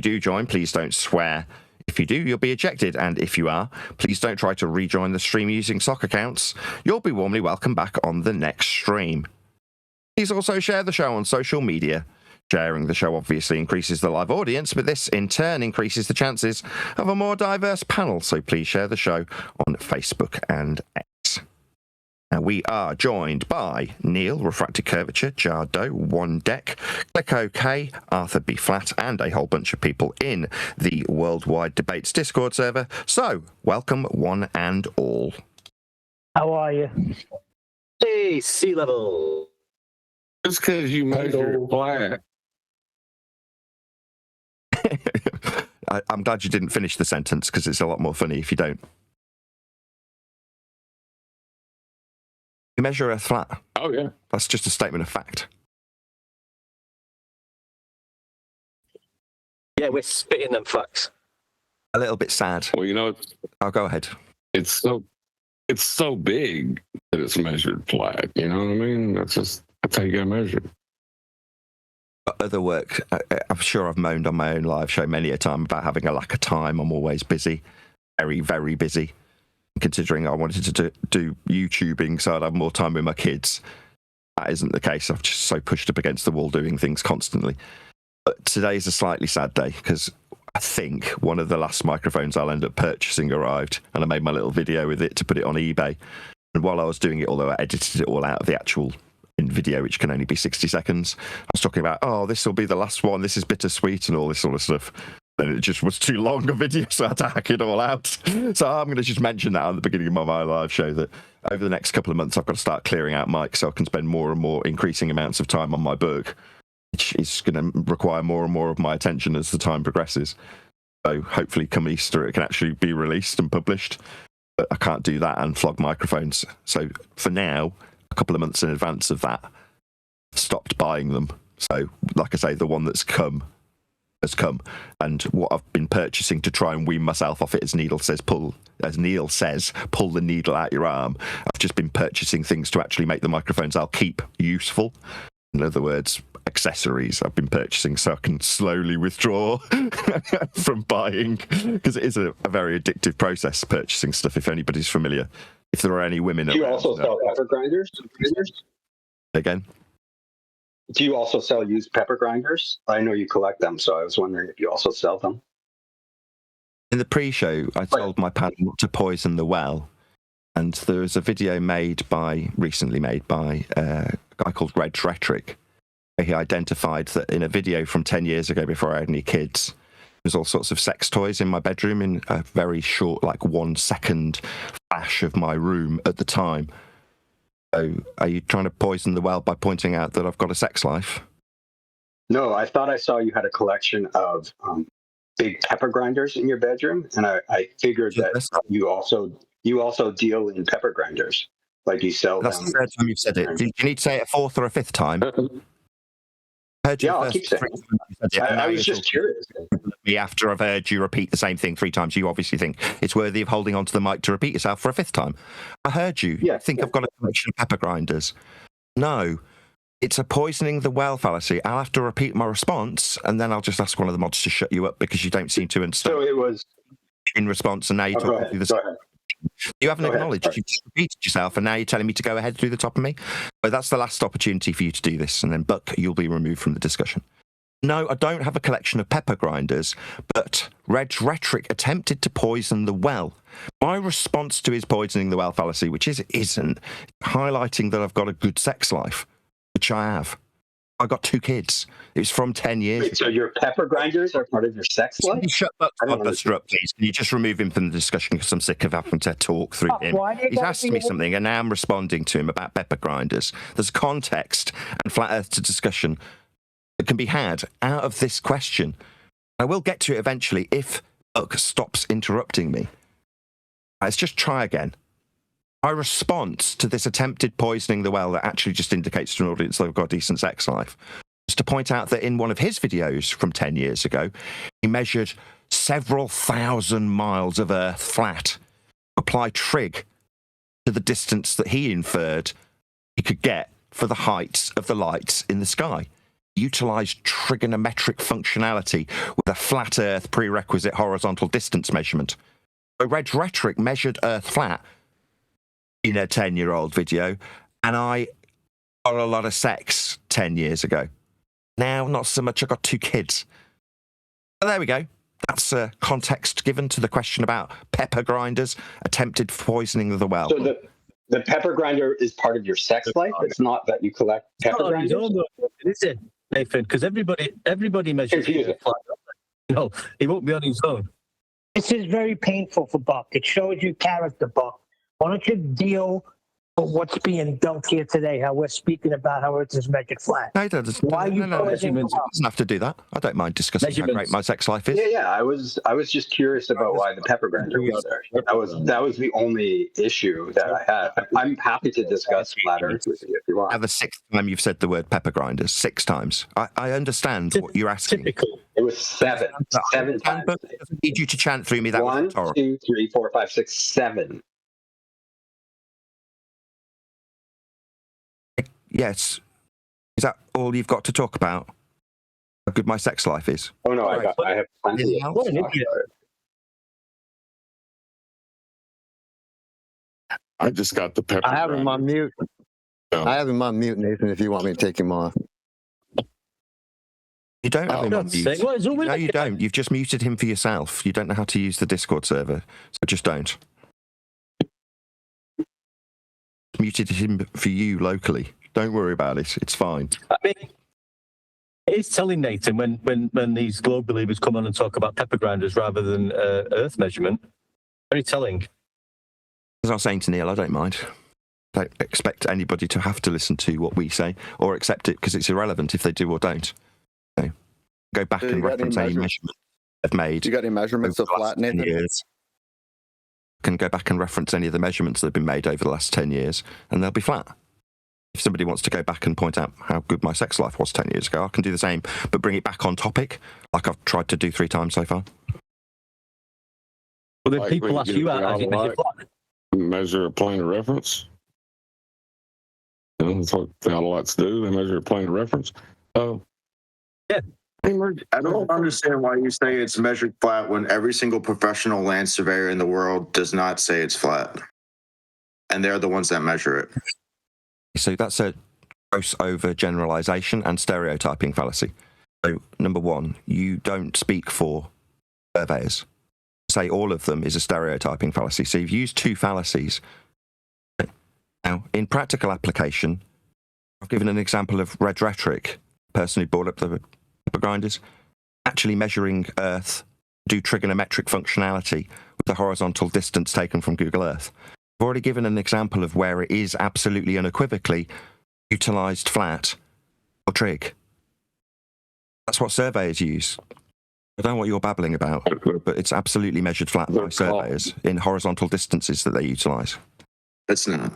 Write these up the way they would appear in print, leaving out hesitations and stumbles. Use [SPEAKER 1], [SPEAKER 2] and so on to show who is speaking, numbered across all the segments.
[SPEAKER 1] you do join, please don't swear. If you do, you'll be ejected, and if you are, please don't try to rejoin the stream using sock accounts. You'll be warmly welcomed back on the next stream. Please also share the show on social media. Sharing the show obviously increases the live audience, but this in turn increases the chances of a more diverse panel, so please share the show on Facebook and X. Now, we are joined by Neil, Refracted Curvature, Jardo, One Deck, Click OK, Arthur B. Flat, and a whole bunch of people in the Worldwide Debates Discord server. So, welcome one and all.
[SPEAKER 2] How are you?
[SPEAKER 3] Hey, sea level.
[SPEAKER 4] Just because you measure flat.
[SPEAKER 1] I'm glad you didn't finish the sentence, because it's a lot more funny if you don't. You measure Earth flat.
[SPEAKER 4] Oh, yeah.
[SPEAKER 1] That's just a statement of fact.
[SPEAKER 3] Yeah, we're spitting them facts.
[SPEAKER 1] A little bit sad.
[SPEAKER 4] Well, you know,
[SPEAKER 1] I'll go ahead.
[SPEAKER 4] it's so big that it's measured flat. You know what I mean? That's how you got to measure it.
[SPEAKER 1] Other work, I'm sure I've moaned on my own live show many a time about having a lack of time. I'm always busy, very, very busy. Considering I wanted to do YouTubing so I'd have more time with my kids. That isn't the case. I've just so pushed up against the wall doing things constantly. But today's a slightly sad day because I think one of the last microphones I'll end up purchasing arrived, and I made my little video with it to put it on eBay. And while I was doing it, although I edited it all out of the actual video, which can only be 60 seconds, I was talking about, oh, this will be the last one, this is bittersweet and all this sort of stuff. And it just was too long a video, so I had to hack it all out. So I'm going to just mention that at the beginning of my live show, that over the next couple of months, I've got to start clearing out mics so I can spend more and more increasing amounts of time on my book, which is going to require more and more of my attention as the time progresses. So hopefully come Easter, it can actually be released and published. But I can't do that and flog microphones. So for now, a couple of months in advance of that, I've stopped buying them. So like I say, the one that's come has come, and what I've been purchasing to try and wean myself off it, as Neil says, pull the needle out your arm. I've just been purchasing things to actually make the microphones I'll keep useful. In other words, accessories I've been purchasing so I can slowly withdraw from buying, because it is a very addictive process, purchasing stuff, if anybody's familiar. If there are any women
[SPEAKER 5] Do you also sell pepper grinders?
[SPEAKER 1] Again?
[SPEAKER 5] Do you also sell used pepper grinders? I know you collect them, so I was wondering if you also sell them.
[SPEAKER 1] In the pre-show, I told my panel not to poison the well, and there was a video recently made by a guy called Red Rhetoric, where he identified that in a video from 10 years ago, before I had any kids, there was all sorts of sex toys in my bedroom in a very short, like 1 second flash of my room at the time. So are you trying to poison the well by pointing out that I've got a sex life?
[SPEAKER 5] No, I thought I saw you had a collection of big pepper grinders in your bedroom, and I figured that you also deal in pepper grinders, like you sell
[SPEAKER 1] That's
[SPEAKER 5] them.
[SPEAKER 1] the third time you've said it. Do you need to say it a fourth or a fifth time?
[SPEAKER 5] Yeah, I'll keep saying it. I was just curious.
[SPEAKER 1] After I've heard you repeat the same thing 3 times, you obviously think it's worthy of holding onto the mic to repeat yourself for a 5th time. I heard you.
[SPEAKER 5] Yeah,
[SPEAKER 1] think I've got a collection of pepper grinders. No, it's a poisoning the well fallacy. I'll have to repeat my response, and then I'll just ask one of the mods to shut you up because you don't seem to understand.
[SPEAKER 5] So it was
[SPEAKER 1] in response, and now you're talking through the same. You haven't acknowledged. You've just repeated yourself, and now you're telling me to go ahead through the top of me. But that's the last opportunity for you to do this, and then, Buck, you'll be removed from the discussion. No, I don't have a collection of pepper grinders, but Red Rhetoric attempted to poison the well. My response to his poisoning the well fallacy, which isn't highlighting that I've got a good sex life, which I have. I got 2 kids. It was from 10 years ago.
[SPEAKER 5] So your pepper grinders are part of your sex life?
[SPEAKER 1] Can you shut Buster up, please? Can you just remove him from the discussion, because I'm sick of having to talk through him. He's asked me something, and now I'm responding to him about pepper grinders. There's context and flat earth to discussion that can be had out of this question. I will get to it eventually if Buck stops interrupting me. Let's just try again. My response to this attempted poisoning the well that actually just indicates to an audience that I've got a decent sex life was to point out that in one of his videos from 10 years ago, he measured several thousand miles of Earth flat, apply trig to the distance that he inferred he could get for the heights of the lights in the sky. utilized trigonometric functionality with a flat Earth prerequisite horizontal distance measurement. So Red Rhetoric measured Earth flat in a 10-year-old video, and I got a lot of sex 10 years ago. Now, not so much. I got 2 kids. But there we go. That's context given to the question about pepper grinders, attempted poisoning of the well.
[SPEAKER 5] So the pepper grinder is part of your sex life. It's not that you collect pepper grinders.
[SPEAKER 3] Is it, Nathan? Because everybody measures.
[SPEAKER 5] Confusing.
[SPEAKER 3] No, he won't be on his own.
[SPEAKER 2] This is very painful for Buck. It shows you character, Buck. Why don't you deal with what's being dumped here today? How we're speaking about how Earth is measured flat.
[SPEAKER 1] No, doesn't.
[SPEAKER 2] Why you
[SPEAKER 1] doesn't have to do that. I don't mind discussing how great my sex life is.
[SPEAKER 5] Yeah. I was just curious about why the pepper grinder was there. That was the only issue that I had. I'm happy to discuss flat Earth with you if you want.
[SPEAKER 1] Now the 6th time you've said the word pepper grinders, 6 times. I understand what you're asking.
[SPEAKER 3] Typical.
[SPEAKER 5] It was 7 times.
[SPEAKER 1] But I need you to chant through me that
[SPEAKER 5] 1,
[SPEAKER 1] was rhetorical.
[SPEAKER 5] 2, 3, 4, 5, 6, 7.
[SPEAKER 1] Yes. Is that all you've got to talk about? How good my sex life is?
[SPEAKER 5] Oh no,
[SPEAKER 1] Right.
[SPEAKER 5] I have plenty of
[SPEAKER 2] What an
[SPEAKER 5] stuff
[SPEAKER 2] idiot.
[SPEAKER 5] about it.
[SPEAKER 4] I just got the pepper.
[SPEAKER 6] I have him on mute.
[SPEAKER 4] No.
[SPEAKER 6] I have him on mute, Nathan, if you want me to take him off.
[SPEAKER 1] You don't have him on mute.
[SPEAKER 3] What is all
[SPEAKER 1] No, you don't. You've just muted him for yourself. You don't know how to use the Discord server, so just don't. Muted him for you locally. Don't worry about it. It's fine.
[SPEAKER 3] I mean, it's telling Nathan when these globe believers come on and talk about pepper grinders rather than Earth measurement. Very telling.
[SPEAKER 1] As I was saying to Neil, I don't mind. I don't expect anybody to have to listen to what we say or accept it because it's irrelevant if they do or don't. So, go back and reference any measurement they've made.
[SPEAKER 6] You got any measurements of flat, Nathan?
[SPEAKER 1] Years. Can go back and reference any of the measurements that have been made over the last 10 years, and they'll be flat. If somebody wants to go back and point out how good my sex life was 10 years ago, I can do the same, but bring it back on topic, like I've tried to do 3 times so far.
[SPEAKER 3] Well, then
[SPEAKER 4] Like
[SPEAKER 3] people
[SPEAKER 4] when
[SPEAKER 3] ask
[SPEAKER 4] you
[SPEAKER 3] you
[SPEAKER 4] get
[SPEAKER 3] how
[SPEAKER 4] the
[SPEAKER 3] you measure
[SPEAKER 4] autolite.
[SPEAKER 3] flat.
[SPEAKER 4] Measure a plane of reference. That's what the autolites do. They measure a plane of reference. Oh,
[SPEAKER 3] yeah.
[SPEAKER 7] I don't understand why you say it's measured flat when every single professional land surveyor in the world does not say it's flat. And they're the ones that measure it.
[SPEAKER 1] So that's a gross overgeneralization and stereotyping fallacy. So, number 1, you don't speak for surveyors. Say all of them is a stereotyping fallacy. So you've used 2 fallacies. Now, in practical application, I've given an example of Red Rhetoric, person who brought up the pepper grinders, actually measuring Earth, do trigonometric functionality with the horizontal distance taken from Google Earth. I've already given an example of where it is absolutely unequivocally utilised flat or trig. That's what surveyors use. I don't know what you're babbling about, but it's absolutely measured flat by surveyors in horizontal distances that they utilise.
[SPEAKER 7] It's not.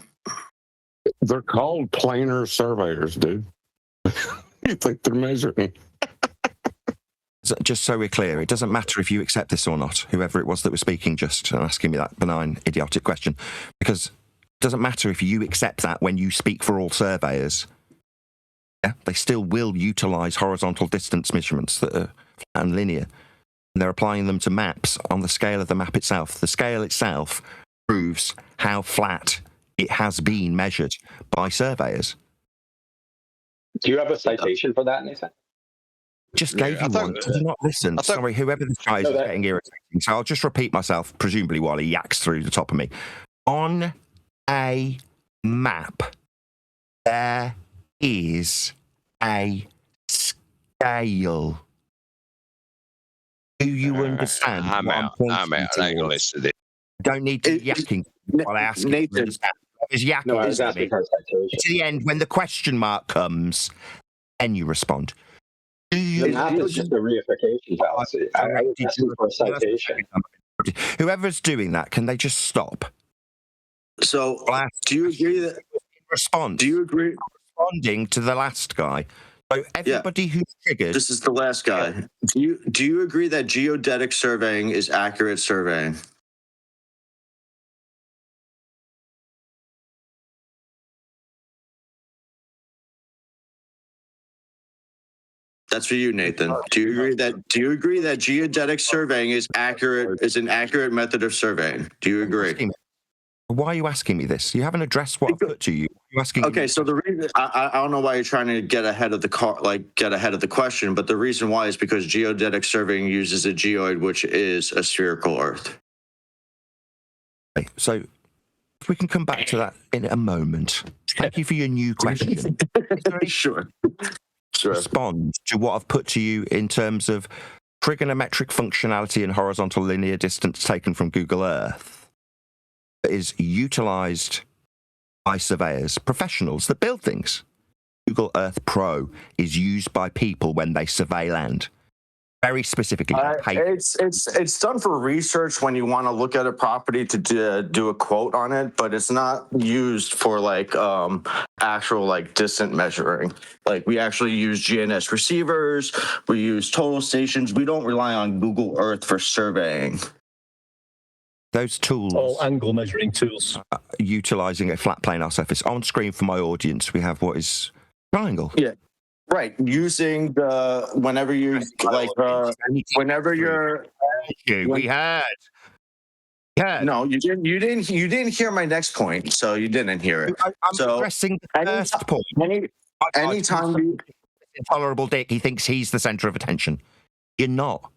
[SPEAKER 4] they're called planar surveyors, dude. You think they're measuring?
[SPEAKER 1] Just so we're clear, it doesn't matter if you accept this or not, whoever it was that was speaking just and asking me that benign, idiotic question, because it doesn't matter if you accept that when you speak for all surveyors. Yeah, they still will utilise horizontal distance measurements that are flat and linear, and they're applying them to maps on the scale of the map itself. The scale itself proves how flat it has been measured by surveyors.
[SPEAKER 5] Do you have a citation for that, Nathan?
[SPEAKER 1] Just gave you one. Did you not listen? Sorry, whoever this guy is getting irritating. So I'll just repeat myself, presumably while he yaks through the top of me. On a map, there is a scale. Do you understand?
[SPEAKER 8] I'm
[SPEAKER 1] what
[SPEAKER 8] out.
[SPEAKER 1] I'm
[SPEAKER 8] I ain't gonna listen to this.
[SPEAKER 1] Don't need to yakking while I ask you.
[SPEAKER 7] Nathan.
[SPEAKER 1] Is yakking
[SPEAKER 5] No, I was asking for a citation.
[SPEAKER 1] to the end when the question mark comes, then you respond. Do
[SPEAKER 5] The
[SPEAKER 1] you
[SPEAKER 5] map is just a reification fallacy. I was asking for a citation.
[SPEAKER 1] Whoever's doing that, can they just stop?
[SPEAKER 7] So, do you agree that?
[SPEAKER 1] Respond.
[SPEAKER 7] Do you agree?
[SPEAKER 1] Responding to the last guy. So everybody who's triggered.
[SPEAKER 7] This is the last guy. Do you agree that geodetic surveying is accurate surveying? That's for you, Nathan. Do you agree that geodetic surveying is an accurate method of surveying? Do you agree?
[SPEAKER 1] Why are you asking me this? You haven't addressed what I've put to you. You're asking.
[SPEAKER 7] Okay, so the reason I don't know why you're trying to get ahead of the question, but the reason why is because geodetic surveying uses a geoid, which is a spherical Earth.
[SPEAKER 1] Okay, so if we can come back to that in a moment. Thank you for your new question.
[SPEAKER 7] Sure.
[SPEAKER 1] Respond to what I've put to you in terms of trigonometric functionality and horizontal linear distance taken from Google Earth that is utilized by surveyors, professionals that build things. Google Earth Pro is used by people when they survey land. Very specifically,
[SPEAKER 7] it's done for research when you want to look at a property to do a quote on it, but it's not used for actual distant measuring. Like we actually use GNS receivers, we use total stations. We don't rely on Google Earth for surveying.
[SPEAKER 1] Those tools,
[SPEAKER 3] all angle measuring tools,
[SPEAKER 1] utilizing a flat planar surface. On screen for my audience, we have what is triangle.
[SPEAKER 7] Yeah. Right, using the whenever you
[SPEAKER 1] we had.
[SPEAKER 7] No, you didn't. You didn't hear my next point, so you didn't hear it.
[SPEAKER 1] I'm addressing the first point.
[SPEAKER 7] Anytime
[SPEAKER 1] intolerable dick, he thinks he's the center of attention. You're not.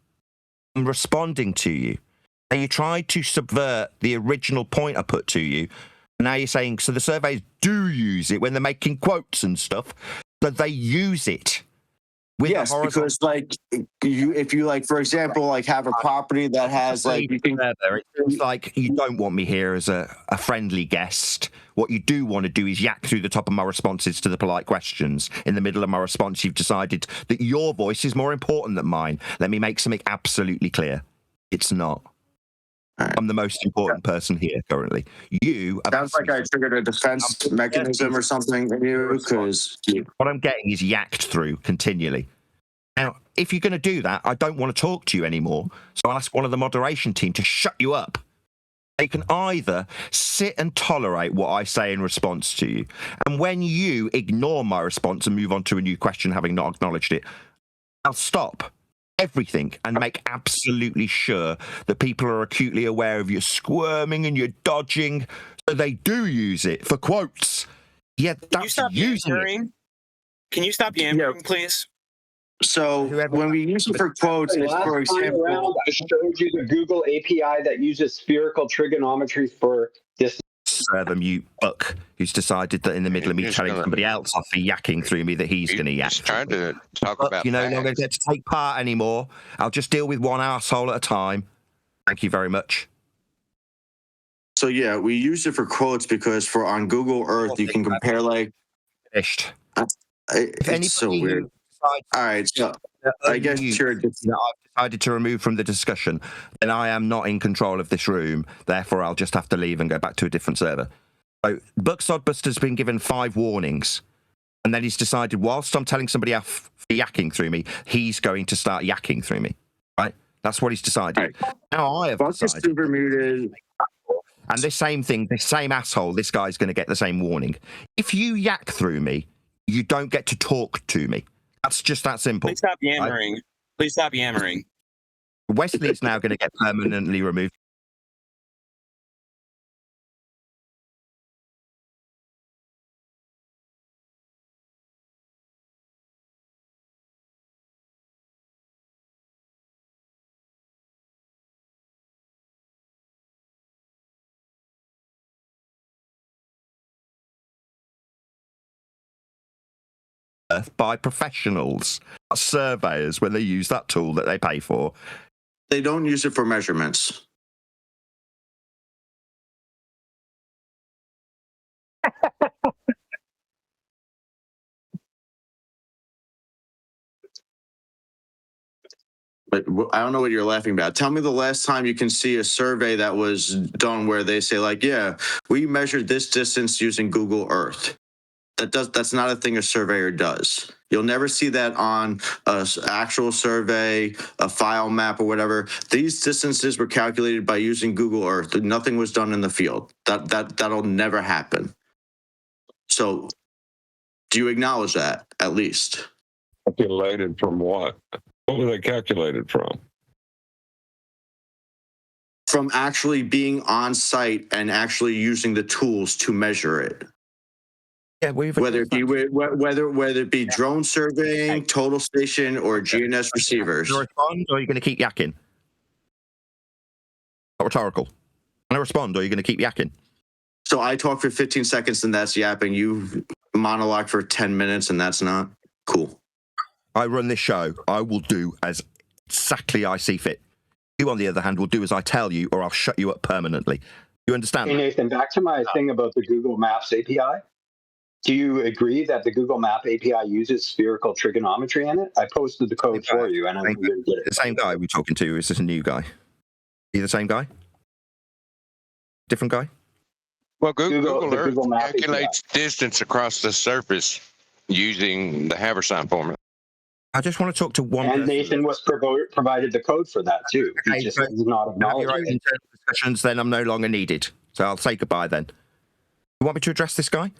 [SPEAKER 1] I'm responding to you. And you tried to subvert the original point I put to you. Now you're saying so the surveys do use it when they're making quotes and stuff. So they use it.
[SPEAKER 7] Yes, because if you for example, have a property that has
[SPEAKER 1] you think it feels like you don't want me here as a friendly guest. What you do want to do is yak through the top of my responses to the polite questions. In the middle of my response, you've decided that your voice is more important than mine. Let me make something absolutely clear. It's not. Right. I'm the most important person here currently. You
[SPEAKER 7] sounds like I triggered a defense mechanism or something in you because
[SPEAKER 1] what I'm getting is yacked through continually. Now, if you're going to do that, I don't want to talk to you anymore. So I'll ask one of the moderation team to shut you up. They can either sit and tolerate what I say in response to you, and when you ignore my response and move on to a new question, having not acknowledged it, I'll stop everything and make absolutely sure that people are acutely aware of your squirming and your dodging, so they do use it for quotes. Yeah, that's using it.
[SPEAKER 8] Can you stop yammering, please?
[SPEAKER 7] So when we use it for quotes, it's for example.
[SPEAKER 5] I showed you the Google API that uses spherical trigonometry for this.
[SPEAKER 1] The mute buck who's decided that in the middle of me telling somebody else off for yakking through me that he's going to yak.
[SPEAKER 9] He's trying to talk about
[SPEAKER 1] you're no longer get to take part anymore. I'll just deal with one arsehole at a time. Thank you very much.
[SPEAKER 7] So yeah, we use it for quotes because on Google Earth you can compare
[SPEAKER 1] finished.
[SPEAKER 7] It's so weird. All right, so I guess I've
[SPEAKER 1] decided to remove from the discussion, then I am not in control of this room. Therefore, I'll just have to leave and go back to a different server. So, Buck Sodbuster's been given 5 warnings, and then he's decided, whilst I'm telling somebody off for yakking through me, he's going to start yakking through me. Right? That's what he's decided. Right. Now I have decided.
[SPEAKER 7] Super muted.
[SPEAKER 1] And this same thing, this same asshole, this guy's going to get the same warning. If you yak through me, you don't get to talk to me. That's just that simple.
[SPEAKER 8] Please stop yammering. Right? Please stop yammering.
[SPEAKER 1] Wesley's now going to get permanently removed. By professionals, surveyors, when they use that tool that they pay for.
[SPEAKER 7] They don't use it for measurements. But I don't know what you're laughing about. Tell me the last time you can see a survey that was done where they say yeah, we measured this distance using Google Earth. That's not a thing a surveyor does. You'll never see that on an actual survey, a file map, or whatever. These distances were calculated by using Google Earth. Nothing was done in the field. That'll never happen. So, do you acknowledge that at least?
[SPEAKER 4] Calculated from what? What were they calculated from?
[SPEAKER 7] From actually being on site and actually using the tools to measure it.
[SPEAKER 1] Yeah, we've
[SPEAKER 7] Whether it be drone surveying, total station, or GNS receivers.
[SPEAKER 1] Can I respond, or are you going to keep yakking? Not rhetorical. Can I respond, or are you going to keep yakking?
[SPEAKER 7] So I talk for 15 seconds and that's yapping. You monologue for 10 minutes and that's not cool.
[SPEAKER 1] I run this show. I will do as exactly I see fit. You, on the other hand, will do as I tell you, or I'll shut you up permanently. You understand?
[SPEAKER 5] Hey, Nathan, back to my thing about the Google Maps API. Do you agree that the Google Map API uses spherical trigonometry in it? I posted the code for you, and I'm going to get it.
[SPEAKER 1] The same guy we're talking to, or is this a new guy? Are you the same guy? Different guy?
[SPEAKER 9] Well, Google Earth
[SPEAKER 5] Google Map
[SPEAKER 9] calculates distance across the surface using the Habersign formula.
[SPEAKER 1] I just want to talk to one
[SPEAKER 5] And
[SPEAKER 1] person.
[SPEAKER 5] Nathan was provided the code for that too.
[SPEAKER 1] Okay,
[SPEAKER 5] He just
[SPEAKER 1] so
[SPEAKER 5] is not
[SPEAKER 1] have your own
[SPEAKER 5] acknowledging it.
[SPEAKER 1] internal discussions, then I'm no longer needed. So I'll say goodbye then. You want me to address this guy?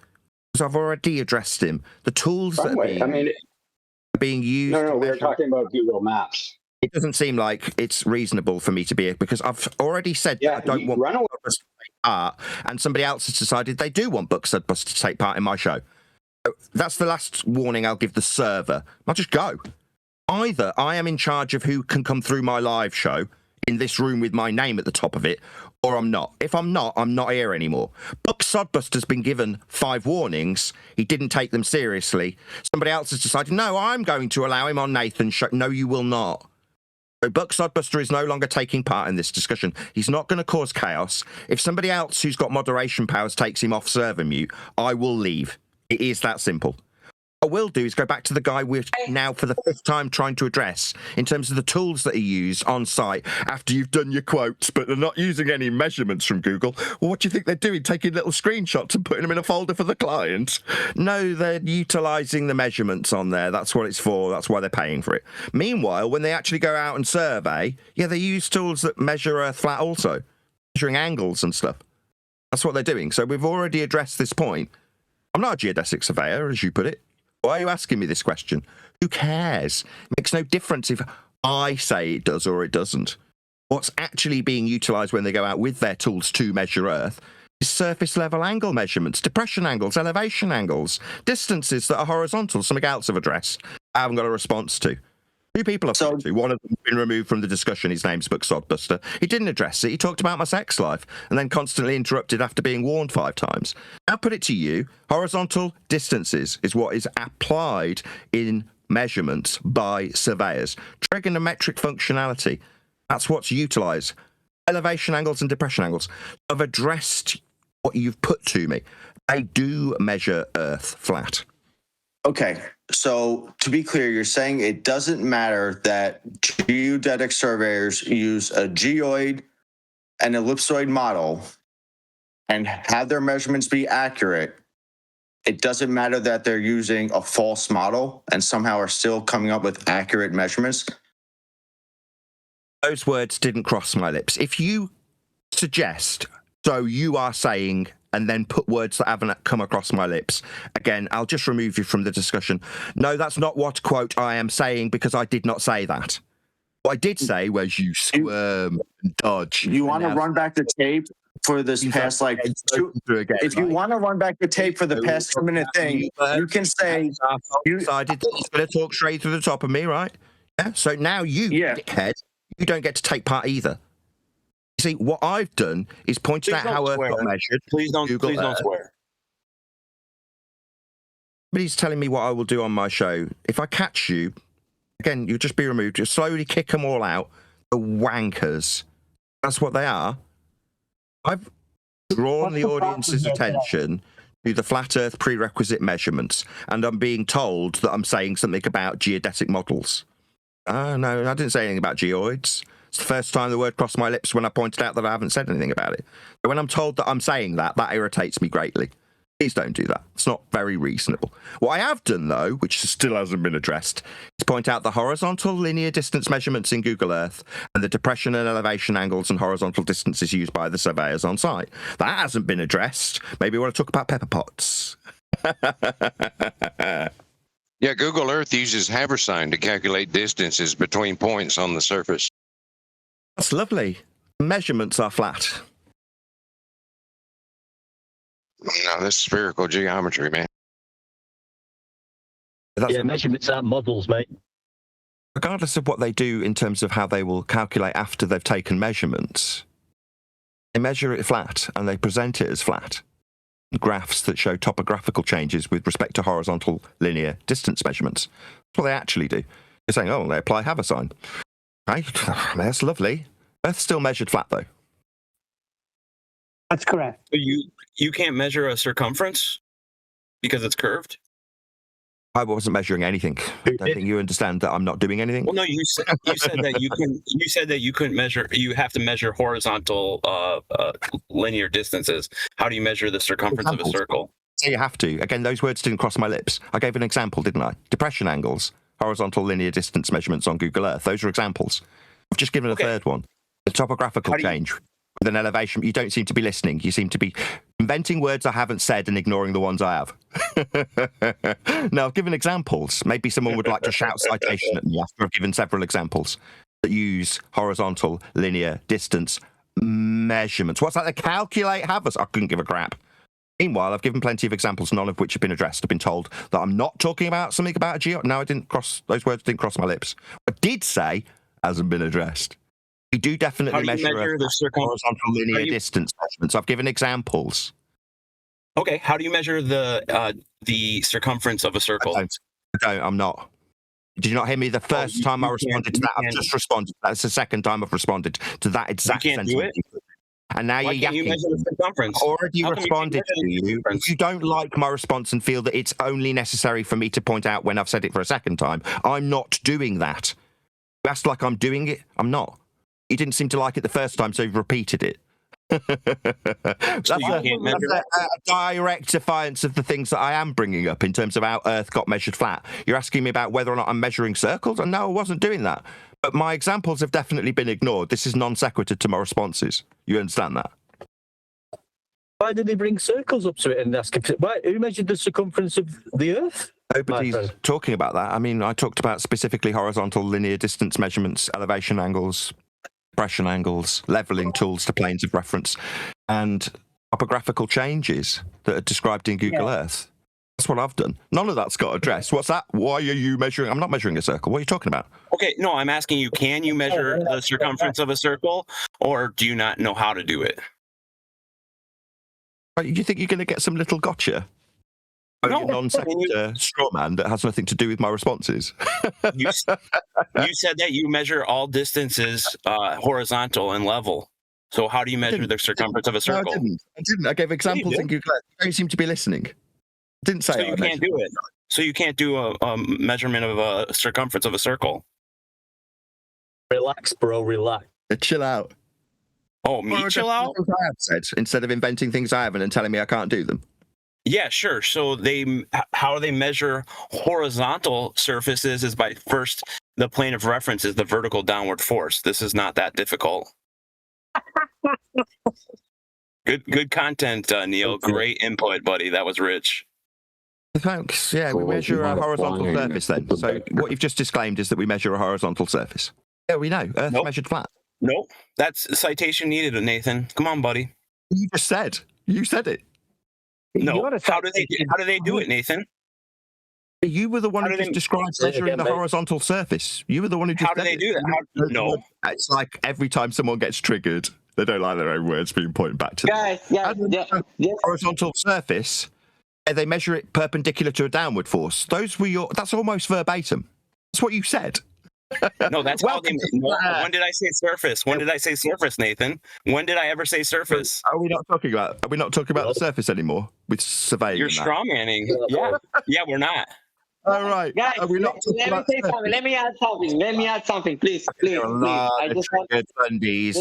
[SPEAKER 1] Because I've already addressed him. The tools that are being used.
[SPEAKER 5] No, we're talking about Google Maps.
[SPEAKER 1] It doesn't seem like it's reasonable for me to be here because I've already said that I don't want Booksudbusters to take part, and somebody else has decided they do want Booksudbusters to take part in my show. So that's the last warning I'll give the server. I'll just go. Either I am in charge of who can come through my live show in this room with my name at the top of it, or I'm not. If I'm not here anymore. Booksudbuster's been given 5 warnings. He didn't take them seriously. Somebody else has decided, no, I'm going to allow him on Nathan's show. No, you will not. So Booksudbuster is no longer taking part in this discussion. He's not going to cause chaos. If somebody else who's got moderation powers takes him off server mute, I will leave. It is that simple. What I will do is go back to the guy we're now for the 5th time trying to address in terms of the tools that he used on site after you've done your quotes, but they're not using any measurements from Google. Well, what do you think they're doing? Taking little screenshots and putting them in a folder for the client? No, they're utilizing the measurements on there. That's what it's for. That's why they're paying for it. Meanwhile, when they actually go out and survey, yeah, they use tools that measure Earth flat also, measuring angles and stuff. That's what they're doing. So we've already addressed this point. I'm not a geodesic surveyor, as you put it. Why are you asking me this question? Who cares? It makes no difference if I say it does or it doesn't. What's actually being utilised when they go out with their tools to measure Earth is surface level angle measurements, depression angles, elevation angles, distances that are horizontal, something else I've addressed. I haven't got a response to. 2 people I've talked to. One of them has been removed from the discussion. His name's Booksudbuster. He didn't address it. He talked about my sex life and then constantly interrupted after being warned 5 times. I'll put it to you. Horizontal distances is what is applied in measurements by surveyors. Trigonometric functionality. That's what's utilised. Elevation angles and depression angles. I've addressed what you've put to me. They do measure Earth flat.
[SPEAKER 7] Okay, so to be clear, you're saying it doesn't matter that geodetic surveyors use a geoid and ellipsoid model and have their measurements be accurate. It doesn't matter that they're using a false model and somehow are still coming up with accurate measurements.
[SPEAKER 1] Those words didn't cross my lips. If you suggest, so you are saying, and then put words that haven't come across my lips, again, I'll just remove you from the discussion. No, that's not what, quote, I am saying, because I did not say that. What I did say was you squirm and dodge.
[SPEAKER 7] You want to run back the tape for this past, like, if you want to run back the tape for the past 2-minute thing, you can say...
[SPEAKER 1] You decided that he's going to talk straight through the top of me, right? Yeah, so now you, dickhead, you don't get to take part either. See, what I've done is pointed out how Earth got measured.
[SPEAKER 8] Please don't swear.
[SPEAKER 1] Somebody's telling me what I will do on my show. If I catch you, again, you'll just be removed. You'll slowly kick them all out. The wankers. That's what they are. I've drawn the audience's attention to the flat Earth prerequisite measurements, and I'm being told that I'm saying something about geodetic models. No, I didn't say anything about geoids. It's the first time the word crossed my lips when I pointed out that I haven't said anything about it. But when I'm told that I'm saying that, that irritates me greatly. Please don't do that. It's not very reasonable. What I have done, though, which still hasn't been addressed, is point out the horizontal linear distance measurements in Google Earth and the depression and elevation angles and horizontal distances used by the surveyors on site. That hasn't been addressed. Maybe we want to talk about pepper pots.
[SPEAKER 9] Yeah, Google Earth uses haversine to calculate distances between points on the surface.
[SPEAKER 1] That's lovely. Measurements are flat.
[SPEAKER 9] No, this spherical geometry, man.
[SPEAKER 1] That's
[SPEAKER 3] Yeah, measurements are models, mate.
[SPEAKER 1] regardless of what they do in terms of how they will calculate after they've taken measurements. They measure it flat and they present it as flat. Graphs that show topographical changes with respect to horizontal linear distance measurements. That's what they actually do. They're saying, oh, they apply haversine. Right? That's lovely. Earth's still measured flat, though.
[SPEAKER 2] That's correct.
[SPEAKER 8] So you can't measure a circumference because it's curved?
[SPEAKER 1] I wasn't measuring anything. I don't think you understand that I'm not doing anything.
[SPEAKER 8] Well, no, you said that you can. You said that you couldn't measure. You have to measure horizontal linear distances. How do you measure the circumference of a circle?
[SPEAKER 1] So you have to. Again, those words didn't cross my lips. I gave an example, didn't I? Depression angles, horizontal linear distance measurements on Google Earth. Those are examples. I've just given a third one. The topographical change with an elevation. You don't seem to be listening. You seem to be inventing words I haven't said and ignoring the ones I have. Now, I've given examples. Maybe someone would like to shout citation at me after I've given several examples that use horizontal linear distance measurements. What's that? They calculate haversine. I couldn't give a crap. Meanwhile, I've given plenty of examples, none of which have been addressed. I've been told that I'm not talking about something about a No, I didn't cross, those words didn't cross my lips. I did say hasn't been addressed. We do definitely measure
[SPEAKER 8] the
[SPEAKER 1] horizontal linear distance measurements. I've given examples.
[SPEAKER 8] Okay, how do you measure the circumference of a circle?
[SPEAKER 1] I'm not. Did you not hear me the first time I responded to that? I've just responded. That's the second time I've responded to that exact sentence.
[SPEAKER 8] Do it?
[SPEAKER 1] And now
[SPEAKER 8] Why
[SPEAKER 1] you're
[SPEAKER 8] can't you
[SPEAKER 1] yakking.
[SPEAKER 8] measure the circumference?
[SPEAKER 1] I already responded to you. You don't like my response and feel that it's only necessary for me to point out when I've said it for a second time. I'm not doing that. You asked like I'm doing it. I'm not. You didn't seem to like it the first time, so you've repeated it. That's a direct defiance of the things that I am bringing up in terms of how Earth got measured flat. You're asking me about whether or not I'm measuring circles, and no, I wasn't doing that. But my examples have definitely been ignored. This is non sequitur to my responses. You understand that?
[SPEAKER 3] Why did they bring circles up to it and ask who measured the circumference of the Earth?
[SPEAKER 1] Nobody's talking about that. I mean, I talked about specifically horizontal linear distance measurements, elevation angles, depression angles, leveling tools to planes of reference, and topographical changes that are described in Google Earth. That's what I've done. None of that's got addressed. What's that? Why are you measuring? I'm not measuring a circle. What are you talking about?
[SPEAKER 8] Okay, no, I'm asking you, can you measure the circumference of a circle, or do you not know how to do it?
[SPEAKER 1] You think you're going to get some little gotcha?
[SPEAKER 8] No,
[SPEAKER 1] non-sequitur straw man that has nothing to do with my responses.
[SPEAKER 8] You said that you measure all distances horizontal and level. So how do you measure the circumference of a circle?
[SPEAKER 1] No, I didn't. I gave examples in Google Earth. You don't seem to be listening. I didn't say
[SPEAKER 8] so you can't do it. So you can't do a measurement of a circumference of a circle.
[SPEAKER 3] Relax, bro. Relax.
[SPEAKER 1] Chill out.
[SPEAKER 8] Oh, chill out?
[SPEAKER 1] I have said, instead of inventing things I haven't and telling me I can't do them.
[SPEAKER 8] Yeah, sure. So how they measure horizontal surfaces is by first, the plane of reference is the vertical downward force. This is not that difficult. Good content, Neil. Great input, buddy. That was rich.
[SPEAKER 1] Thanks. Yeah, we measure a horizontal surface then. So what you've just disclaimed is that we measure a horizontal surface. Yeah, we know. Earth measured flat.
[SPEAKER 8] Nope. That's citation needed, Nathan. Come on, buddy.
[SPEAKER 1] You just said. You said it.
[SPEAKER 8] No. How do they do it, Nathan?
[SPEAKER 1] You were the one who just described measuring the horizontal surface. You were the one who just
[SPEAKER 8] How do they do that? No.
[SPEAKER 1] It's like every time someone gets triggered, they don't like their own words being pointed back to them. Horizontal surface, they measure it perpendicular to a downward force. That's almost verbatim. That's what you said.
[SPEAKER 8] No, that's how they. When did I say surface? When did I say surface, Nathan? When did I ever say surface?
[SPEAKER 1] Are we not talking about the surface anymore with surveying?
[SPEAKER 8] You're straw manning. Yeah, we're not.
[SPEAKER 1] All right,
[SPEAKER 10] guys. Let me say something. Let me add something. Please.
[SPEAKER 1] A lot of triggered fundies.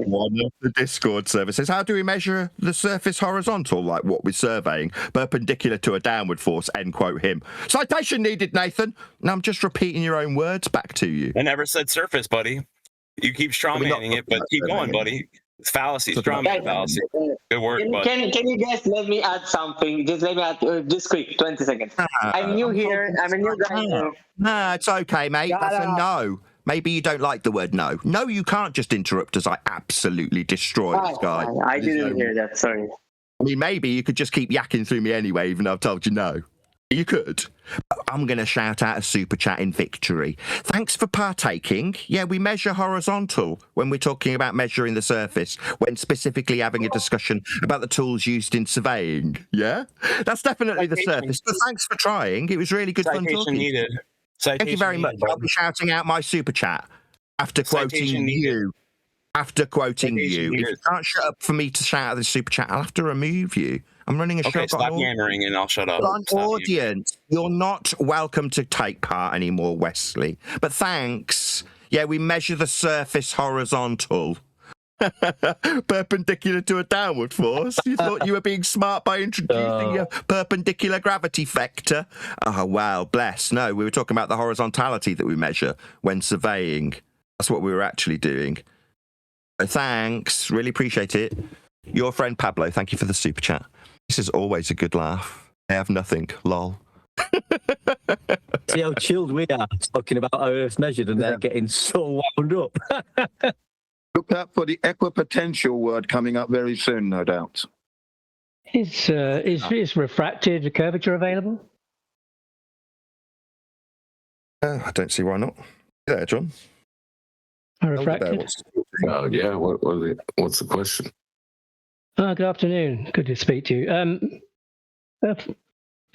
[SPEAKER 1] One of the Discord services. How do we measure the surface horizontal? Like what with surveying, perpendicular to a downward force. End quote him. Citation needed, Nathan. Now I'm just repeating your own words back to you.
[SPEAKER 8] I never said surface, buddy. You keep straw manning it, but keep going, buddy. Fallacy, strawman fallacy. Good work, bud.
[SPEAKER 10] Can you guys let me add something? Just let me add, just quick, 20 seconds. I'm new here. I'm a new guy here.
[SPEAKER 1] No, it's okay, mate.
[SPEAKER 2] Shut
[SPEAKER 1] That's a
[SPEAKER 2] up.
[SPEAKER 1] no. Maybe you don't like the word no. No, you can't just interrupt us. I absolutely destroy this guy.
[SPEAKER 10] I didn't hear that. Sorry.
[SPEAKER 1] I mean, maybe you could just keep yakking through me anyway, even though I've told you no. You could. I'm going to shout out a super chat in victory. Thanks for partaking. Yeah, we measure horizontal when we're talking about measuring the surface, when specifically having a discussion about the tools used in surveying. Yeah? That's definitely the surface. But thanks for trying. It was really good fun
[SPEAKER 8] Citation
[SPEAKER 1] talking.
[SPEAKER 8] needed. Citation
[SPEAKER 1] Thank you very much.
[SPEAKER 8] needed,
[SPEAKER 1] I'll be shouting out my super chat after quoting
[SPEAKER 8] Citation needed.
[SPEAKER 1] you. After quoting
[SPEAKER 8] Citation
[SPEAKER 1] you. If
[SPEAKER 8] needed.
[SPEAKER 1] you can't shut up for me to shout out the super chat, I'll have to remove you. I'm running a show.
[SPEAKER 8] Okay, stop yammering and I'll shut up.
[SPEAKER 1] On
[SPEAKER 8] Stop
[SPEAKER 1] audience, you're not welcome to take part anymore, Wesley. But thanks. Yeah, we measure the surface horizontal. Perpendicular to a downward force. You thought you were being smart by introducing your perpendicular gravity vector. Oh, wow, bless. No, we were talking about the horizontality that we measure when surveying. That's what we were actually doing. Thanks. Really appreciate it. Your friend Pablo, thank you for the super chat. This is always a good laugh. I have nothing. Lol.
[SPEAKER 3] See how chilled we are talking about how Earth's measured and they're getting so wound up.
[SPEAKER 11] Look out for the equipotential word coming up very soon, no doubt.
[SPEAKER 12] Is refracted curvature available?
[SPEAKER 1] I don't see why not. There, John.
[SPEAKER 12] Refracted?
[SPEAKER 4] Yeah, what's the question?
[SPEAKER 12] Good afternoon. Good to speak to you. A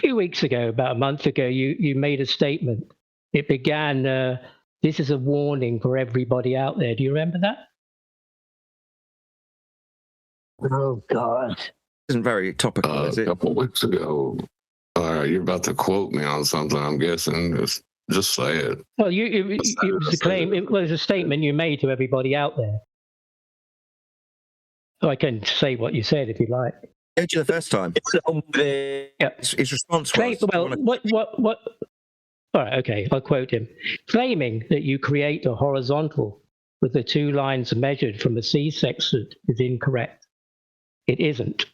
[SPEAKER 12] few weeks ago, about a month ago, you made a statement. It began, this is a warning for everybody out there. Do you remember that?
[SPEAKER 2] Oh, God.
[SPEAKER 1] Isn't very topical, is it?
[SPEAKER 4] A couple of weeks ago. You're about to quote me on something, I'm guessing. Just say it.
[SPEAKER 12] Well, it was a claim. It was a statement you made to everybody out there. So I can say what you said if you like.
[SPEAKER 1] I heard you the first time.
[SPEAKER 12] Yeah.
[SPEAKER 1] His response was...
[SPEAKER 12] What? All right, okay, I'll quote him. Claiming that you create a horizontal with the two lines measured from a C-sextant is incorrect. It isn't.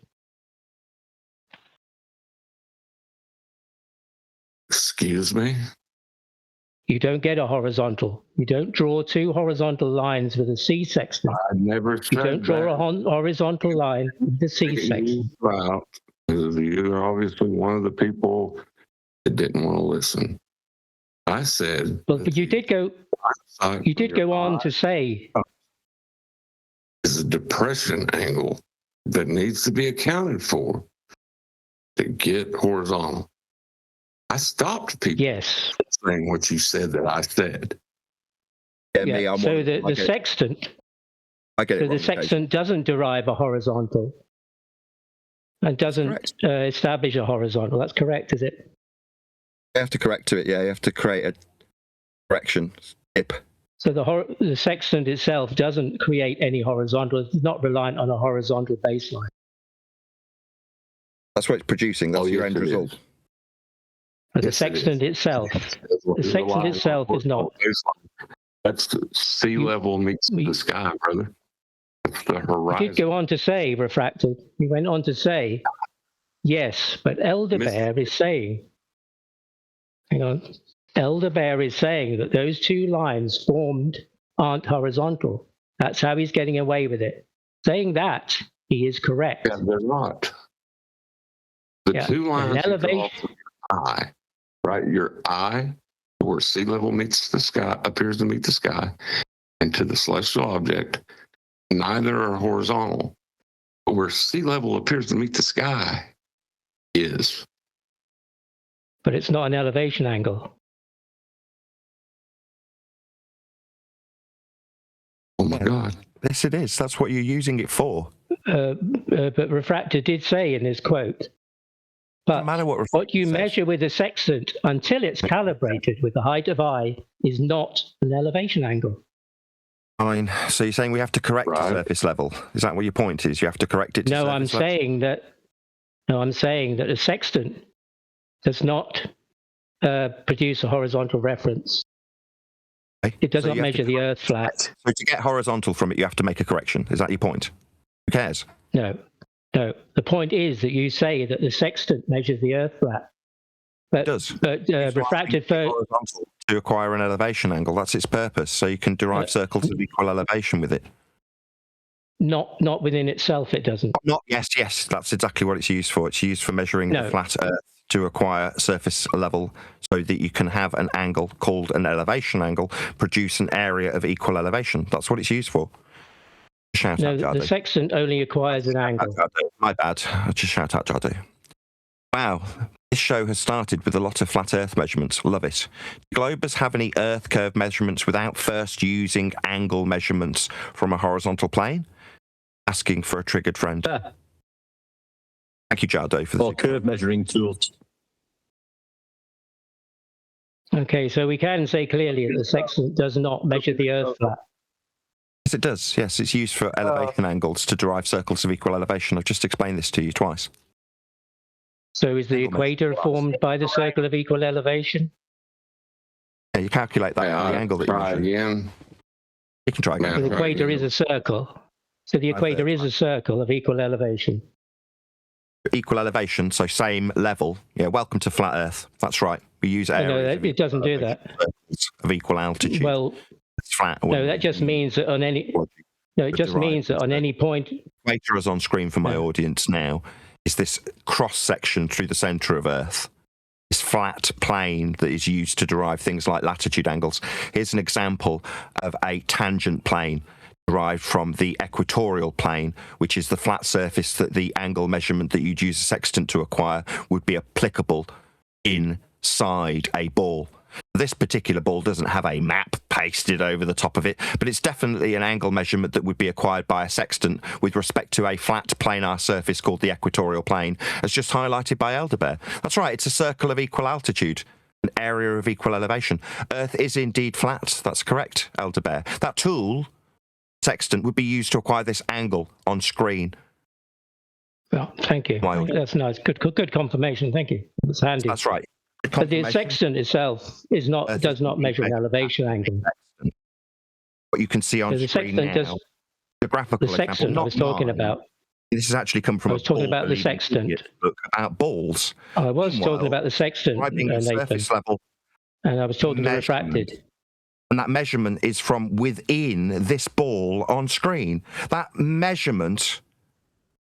[SPEAKER 4] Excuse me?
[SPEAKER 12] You don't get a horizontal. You don't draw two horizontal lines with a C-sextant.
[SPEAKER 4] I never said
[SPEAKER 12] You don't draw a horizontal line with a C-sextant.
[SPEAKER 4] You're obviously one of the people that didn't want to listen. I said...
[SPEAKER 12] Well, but you did go on to say...
[SPEAKER 4] Is a depression angle that needs to be accounted for to get horizontal. I stopped people saying what you said that I said.
[SPEAKER 12] Yeah, so the sextant...
[SPEAKER 1] I get it.
[SPEAKER 12] So the sextant doesn't derive a horizontal and doesn't establish a horizontal. That's correct, is it?
[SPEAKER 1] You have to correct to it, yeah. You have to create a correction.
[SPEAKER 12] So the sextant itself doesn't create any horizontal. It's not reliant on a horizontal baseline.
[SPEAKER 1] That's what it's producing. That's your end result.
[SPEAKER 12] But the sextant itself, is not.
[SPEAKER 4] That's sea level meets the sky, brother. That's the horizon.
[SPEAKER 12] You did go on to say, refracted. You went on to say, yes, but Elderbear is saying, hang on, Elderbear is saying that those two lines formed aren't horizontal. That's how he's getting away with it. Saying that, he is correct.
[SPEAKER 4] Yeah, they're not. The two lines elevation from your eye, right? Your eye, where sea level meets the sky, appears to meet the sky, and to the celestial object, neither are horizontal. But where sea level appears to meet the sky is.
[SPEAKER 12] But it's not an elevation angle.
[SPEAKER 4] Oh my God.
[SPEAKER 1] Yes, it is. That's what you're using it for.
[SPEAKER 12] But Refractor did say in his quote, but what you measure with a sextant until it's calibrated with the height of eye is not an elevation angle.
[SPEAKER 1] Fine. So you're saying we have to correct the surface level? Is that what your point is? You have to correct it to
[SPEAKER 12] No, I'm saying that a sextant does not produce a horizontal reference. It does
[SPEAKER 1] So
[SPEAKER 12] not
[SPEAKER 1] you have to
[SPEAKER 12] measure the Earth flat.
[SPEAKER 1] So to get horizontal from it, you have to make a correction. Is that your point? Who cares?
[SPEAKER 12] No. The point is that you say that the sextant measures the Earth flat. But,
[SPEAKER 1] It does.
[SPEAKER 12] But refracted
[SPEAKER 1] horizontal to acquire an elevation angle. That's its purpose. So you can derive circles of equal elevation with it.
[SPEAKER 12] Not within itself, it doesn't.
[SPEAKER 1] Yes. That's exactly what it's used for. It's used for measuring the flat Earth to acquire surface level so that you can have an angle called an elevation angle, produce an area of equal elevation. That's what it's used for. Shout out, Jardu.
[SPEAKER 12] The sextant only acquires an angle.
[SPEAKER 1] My bad. I just shout out, Jardu. Wow. This show has started with a lot of flat Earth measurements. Love it. Do globers have any Earth curve measurements without first using angle measurements from a horizontal plane? Asking for a triggered friend. Thank you, Jardo, for the
[SPEAKER 3] curve measuring tools.
[SPEAKER 12] Okay, so we can say clearly that the sextant does not measure the Earth flat.
[SPEAKER 1] Yes, it does. Yes, it's used for elevation angles to derive circles of equal elevation. I've just explained this to you twice.
[SPEAKER 12] So is the equator formed by the circle of equal elevation?
[SPEAKER 1] Yeah, you calculate that from the angle that you measure.
[SPEAKER 4] Again.
[SPEAKER 1] You can try again.
[SPEAKER 12] So the equator is a circle. So the equator is a circle of equal elevation.
[SPEAKER 1] Equal elevation, so same level. Yeah, welcome to flat Earth. That's right. We use areas.
[SPEAKER 12] No, it doesn't do that.
[SPEAKER 1] Of equal altitude.
[SPEAKER 12] Well,
[SPEAKER 1] it's flat.
[SPEAKER 12] No, that just means that on any. No, it just means that on any point.
[SPEAKER 1] Equator is on screen for my audience now. Is this cross section through the centre of Earth? This flat plane that is used to derive things like latitude angles. Here's an example of a tangent plane derived from the equatorial plane, which is the flat surface that the angle measurement that you'd use a sextant to acquire would be applicable inside a ball. This particular ball doesn't have a map pasted over the top of it, but it's definitely an angle measurement that would be acquired by a sextant with respect to a flat planar surface called the equatorial plane, as just highlighted by Elderbear. That's right, it's a circle of equal altitude, an area of equal elevation. Earth is indeed flat, that's correct, Elderbear. That tool, sextant, would be used to acquire this angle on screen.
[SPEAKER 12] Well, thank you. That's nice. Good confirmation. Thank you. It's handy.
[SPEAKER 1] That's right.
[SPEAKER 12] But the sextant itself does not measure an elevation angle.
[SPEAKER 1] What you can see on screen now, the graphical
[SPEAKER 12] the sextant I was talking about.
[SPEAKER 1] This has actually come from.
[SPEAKER 12] I was talking about the sextant.
[SPEAKER 1] Book about balls.
[SPEAKER 12] I was talking about the sextant, Nathan.
[SPEAKER 1] Surface level.
[SPEAKER 12] And I was talking about refracted.
[SPEAKER 1] And that measurement is from within this ball on screen. That measurement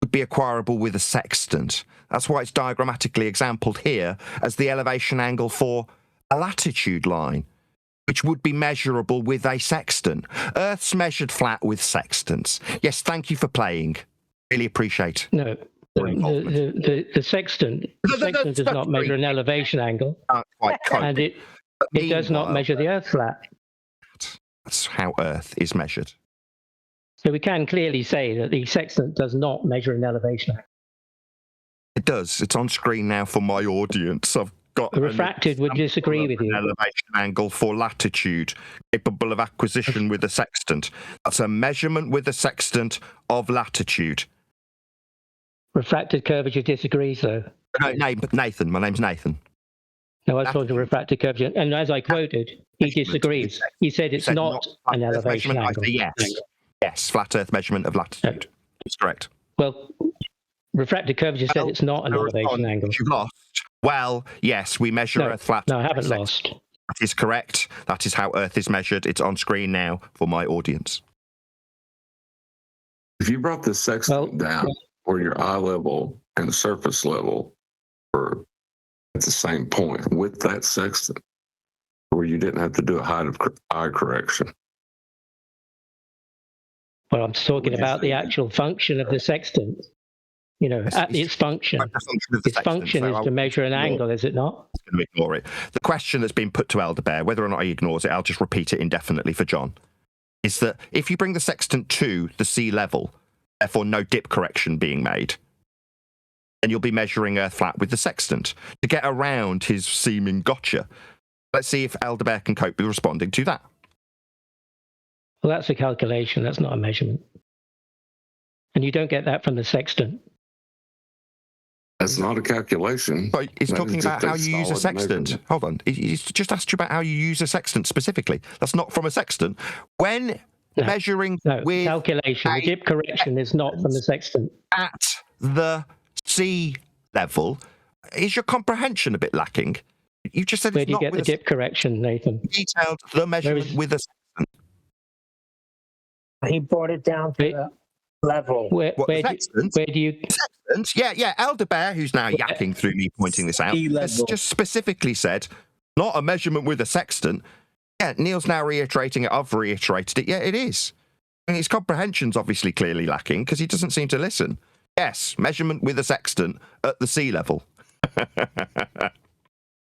[SPEAKER 1] would be acquirable with a sextant. That's why it's diagrammatically exampled here as the elevation angle for a latitude line, which would be measurable with a sextant. Earth's measured flat with sextants. Yes, thank you for playing. Really appreciate.
[SPEAKER 12] No, the sextant does not measure an elevation angle, and it does not measure the Earth flat.
[SPEAKER 1] That's how Earth is measured.
[SPEAKER 12] So we can clearly say that the sextant does not measure an elevation angle.
[SPEAKER 1] It does. It's on screen now for my audience. I've got
[SPEAKER 12] the refracted would disagree with you.
[SPEAKER 1] An elevation angle for latitude capable of acquisition with a sextant. That's a measurement with a sextant of latitude.
[SPEAKER 12] Refracted curvature disagrees, though.
[SPEAKER 1] No, Nathan. My name's Nathan.
[SPEAKER 12] No, I was talking refracted curvature, and as I quoted, he disagrees. He said it's not an elevation angle.
[SPEAKER 1] Yes, flat Earth measurement of latitude. That's correct.
[SPEAKER 12] Well, refracted curvature said it's not an elevation angle.
[SPEAKER 1] You've lost. Well, yes, we measure Earth flat.
[SPEAKER 12] No, I haven't lost.
[SPEAKER 1] That is correct. That is how Earth is measured. It's on screen now for my audience.
[SPEAKER 4] If you brought the sextant down where your eye level and surface level were at the same point with that sextant, where you didn't have to do a height of eye correction.
[SPEAKER 12] Well, I'm talking about the actual function of the sextant. You know, its function. Its function is to measure an angle, is it not?
[SPEAKER 1] I'm going to ignore it. The question that's been put to Elderbear, whether or not he ignores it, I'll just repeat it indefinitely for John, is that if you bring the sextant to the sea level, therefore no dip correction being made, then you'll be measuring Earth flat with the sextant to get around his seeming gotcha. Let's see if Elderbear can cope with responding to that.
[SPEAKER 12] Well, that's a calculation. That's not a measurement. And you don't get that from the sextant.
[SPEAKER 4] That's not a calculation.
[SPEAKER 1] But he's
[SPEAKER 4] That
[SPEAKER 1] talking
[SPEAKER 4] is
[SPEAKER 1] about
[SPEAKER 4] just
[SPEAKER 1] how you use a
[SPEAKER 4] solid
[SPEAKER 1] sextant.
[SPEAKER 4] measurement.
[SPEAKER 1] Hold on. He's just asked you about how you use a sextant specifically. That's not from a sextant. When measuring with
[SPEAKER 12] calculation, the dip correction is not from the sextant.
[SPEAKER 1] At the sea level, is your comprehension a bit lacking? You just said
[SPEAKER 12] Where
[SPEAKER 1] it's
[SPEAKER 12] do you
[SPEAKER 1] not
[SPEAKER 12] get the
[SPEAKER 1] with
[SPEAKER 12] dip correction, Nathan?
[SPEAKER 1] detailed the measurement with a sextant.
[SPEAKER 2] He brought it down to the level.
[SPEAKER 12] Where do you?
[SPEAKER 1] Sextant? Yeah. Elder Bear, who's now yakking through me pointing this out, has just specifically said, not a measurement with a sextant. Yeah, Neil's now reiterating it. I've reiterated it. Yeah, it is. And his comprehension's obviously clearly lacking because he doesn't seem to listen. Yes, measurement with a sextant at the sea level.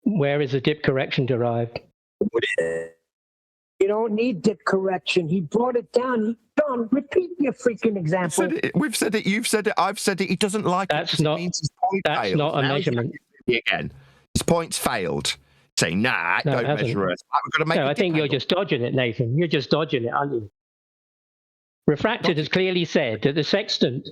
[SPEAKER 12] Where is the dip correction derived?
[SPEAKER 2] You don't need dip correction. He brought it down. John, repeat your freaking example.
[SPEAKER 1] We've said it. You've said it. I've said it. He doesn't like
[SPEAKER 12] that's
[SPEAKER 1] it.
[SPEAKER 12] Not,
[SPEAKER 1] it means his point
[SPEAKER 12] that's
[SPEAKER 1] failed.
[SPEAKER 12] not a
[SPEAKER 1] now
[SPEAKER 12] measurement.
[SPEAKER 1] Again, his point's failed. Say, nah,
[SPEAKER 12] No,
[SPEAKER 1] don't measure it. We've got to make
[SPEAKER 12] I think you're just dodging it, Nathan. You're just dodging it, aren't you? Refracted has clearly said that the sextant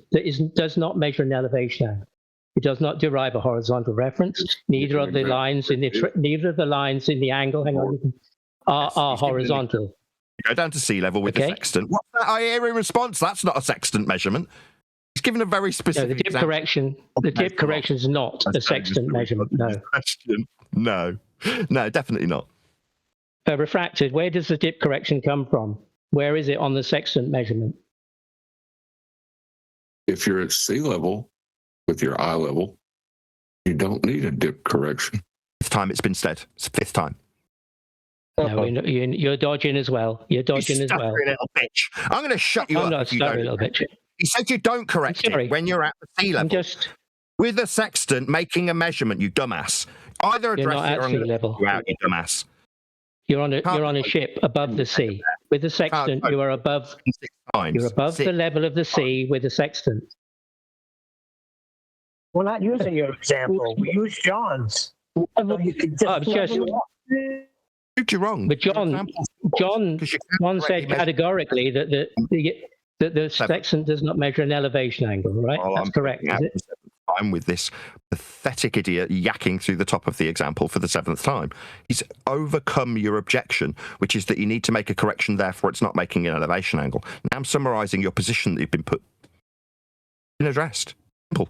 [SPEAKER 12] does not measure an elevation angle. It does not derive a horizontal reference. Neither of the lines in the angle are horizontal.
[SPEAKER 1] Go down to sea level with the sextant. What's that I hear in response? That's not a sextant measurement. He's given a very specific.
[SPEAKER 12] No, the dip correction. The dip correction is not a sextant measurement. No.
[SPEAKER 1] No, definitely not.
[SPEAKER 12] Refracted. Where does the dip correction come from? Where is it on the sextant measurement?
[SPEAKER 4] If you're at sea level with your eye level, you don't need a dip correction.
[SPEAKER 1] Fifth time it's been said. It's the fifth time.
[SPEAKER 12] No, you're dodging as well. You're dodging as well.
[SPEAKER 1] Little bitch. I'm going to shut you up.
[SPEAKER 12] I'm not
[SPEAKER 1] if you don't.
[SPEAKER 12] little bitch.
[SPEAKER 1] He said you don't correct it when you're at the sea level. With a sextant making a measurement, you dumbass. Either address it or I'm going to let you out, you dumbass.
[SPEAKER 12] You're on a ship above the sea. With the sextant, you are above. You're above the level of the sea with the sextant.
[SPEAKER 2] We're not using your example. We use John's.
[SPEAKER 1] You're wrong.
[SPEAKER 12] But John said categorically that the sextant does not measure an elevation angle, right? That's correct, is it?
[SPEAKER 1] I'm with this pathetic idiot yakking through the top of the example for the seventh time. He's overcome your objection, which is that you need to make a correction, therefore it's not making an elevation angle. Now I'm summarising your position that you've been addressed. Simple.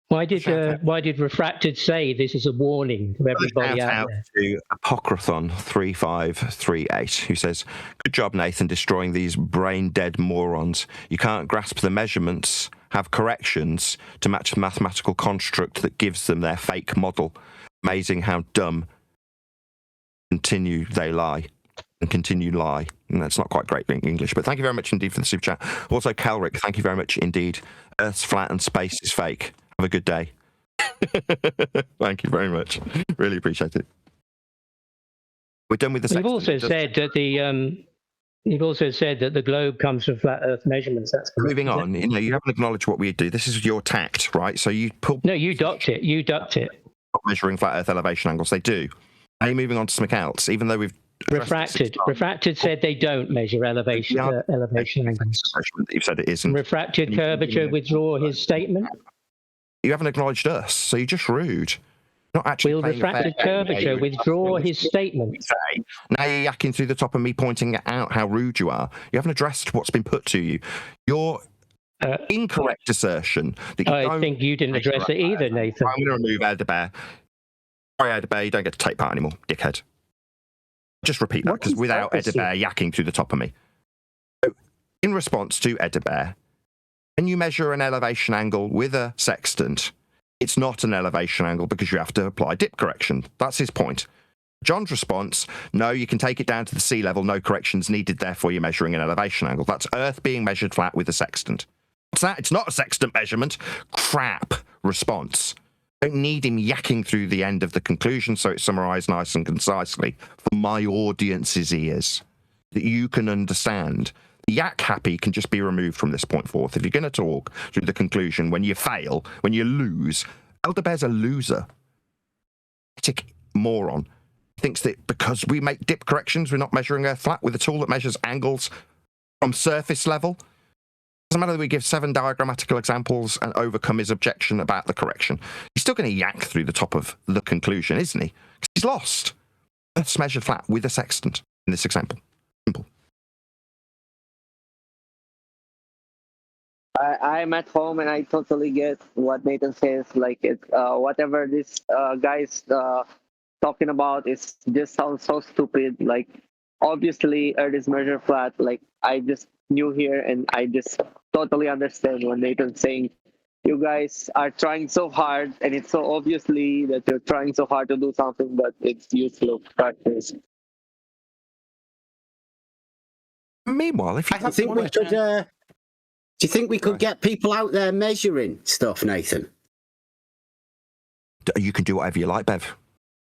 [SPEAKER 12] Why did Refracted say this is a warning to everybody out there?
[SPEAKER 1] To Apocryphon 3538, who says, "Good job, Nathan, destroying these brain-dead morons. You can't grasp the measurements, have corrections to match the mathematical construct that gives them their fake model. Amazing how dumb continue lie. And that's not quite great in English, but thank you very much indeed for the super chat. Also, Calric, thank you very much indeed. Earth's flat and space is fake. Have a good day." Thank you very much. Really appreciate it. We're done with the.
[SPEAKER 12] You've also said that the globe comes from flat Earth measurements. That's correct,
[SPEAKER 1] moving on. You haven't acknowledged what we do. This is your tact, right? So you pull.
[SPEAKER 12] No, you ducked it.
[SPEAKER 1] Not measuring flat Earth elevation angles. They do. Are you moving on to something else? Even though we've
[SPEAKER 12] Refracted said they don't measure elevation angles.
[SPEAKER 1] You've said it isn't.
[SPEAKER 12] Refracted curvature withdraw his statement.
[SPEAKER 1] You haven't acknowledged us, so you're just rude. Not actually.
[SPEAKER 12] Will refracted curvature withdraw his statement?
[SPEAKER 1] Now you're yakking through the top of me pointing out how rude you are. You haven't addressed what's been put to you. Your incorrect assertion that
[SPEAKER 12] I think you didn't address it either, Nathan.
[SPEAKER 1] I'm going to remove Elder Bear. Sorry, Elder Bear, you don't get to take part anymore, dickhead. Just repeat that, because without Elder Bear yakking through the top of me. So, in response to Elder Bear, when you measure an elevation angle with a sextant, it's not an elevation angle because you have to apply dip correction. That's his point. John's response, no, you can take it down to the sea level, no corrections needed, therefore you're measuring an elevation angle. That's Earth being measured flat with a sextant. What's that? It's not a sextant measurement. Crap response. Don't need him yakking through the end of the conclusion, so it's summarised nice and concisely for my audience's ears, that you can understand. Yak happy can just be removed from this point forth. If you're going to talk through the conclusion, when you fail, when you lose, Elder Bear's a loser. Moron. Thinks that because we make dip corrections, we're not measuring Earth flat with a tool that measures angles from surface level. Doesn't matter that we give 7 diagrammatical examples and overcome his objection about the correction. He's still going to yak through the top of the conclusion, isn't he? Because he's lost. Earth's measured flat with a sextant in this example. Simple.
[SPEAKER 10] I'm at home and I totally get what Nathan says. Like, whatever this guy's talking about is just sounds so stupid. Like, obviously, Earth is measured flat. Like, I just new here and I just totally understand when Nathan's saying you guys are trying so hard and it's so obviously that you're trying so hard to do something, but it's useless practice.
[SPEAKER 1] Meanwhile, if you
[SPEAKER 13] I think we could. Do you think we could get people out there measuring stuff, Nathan?
[SPEAKER 1] You can do whatever you like, Bev.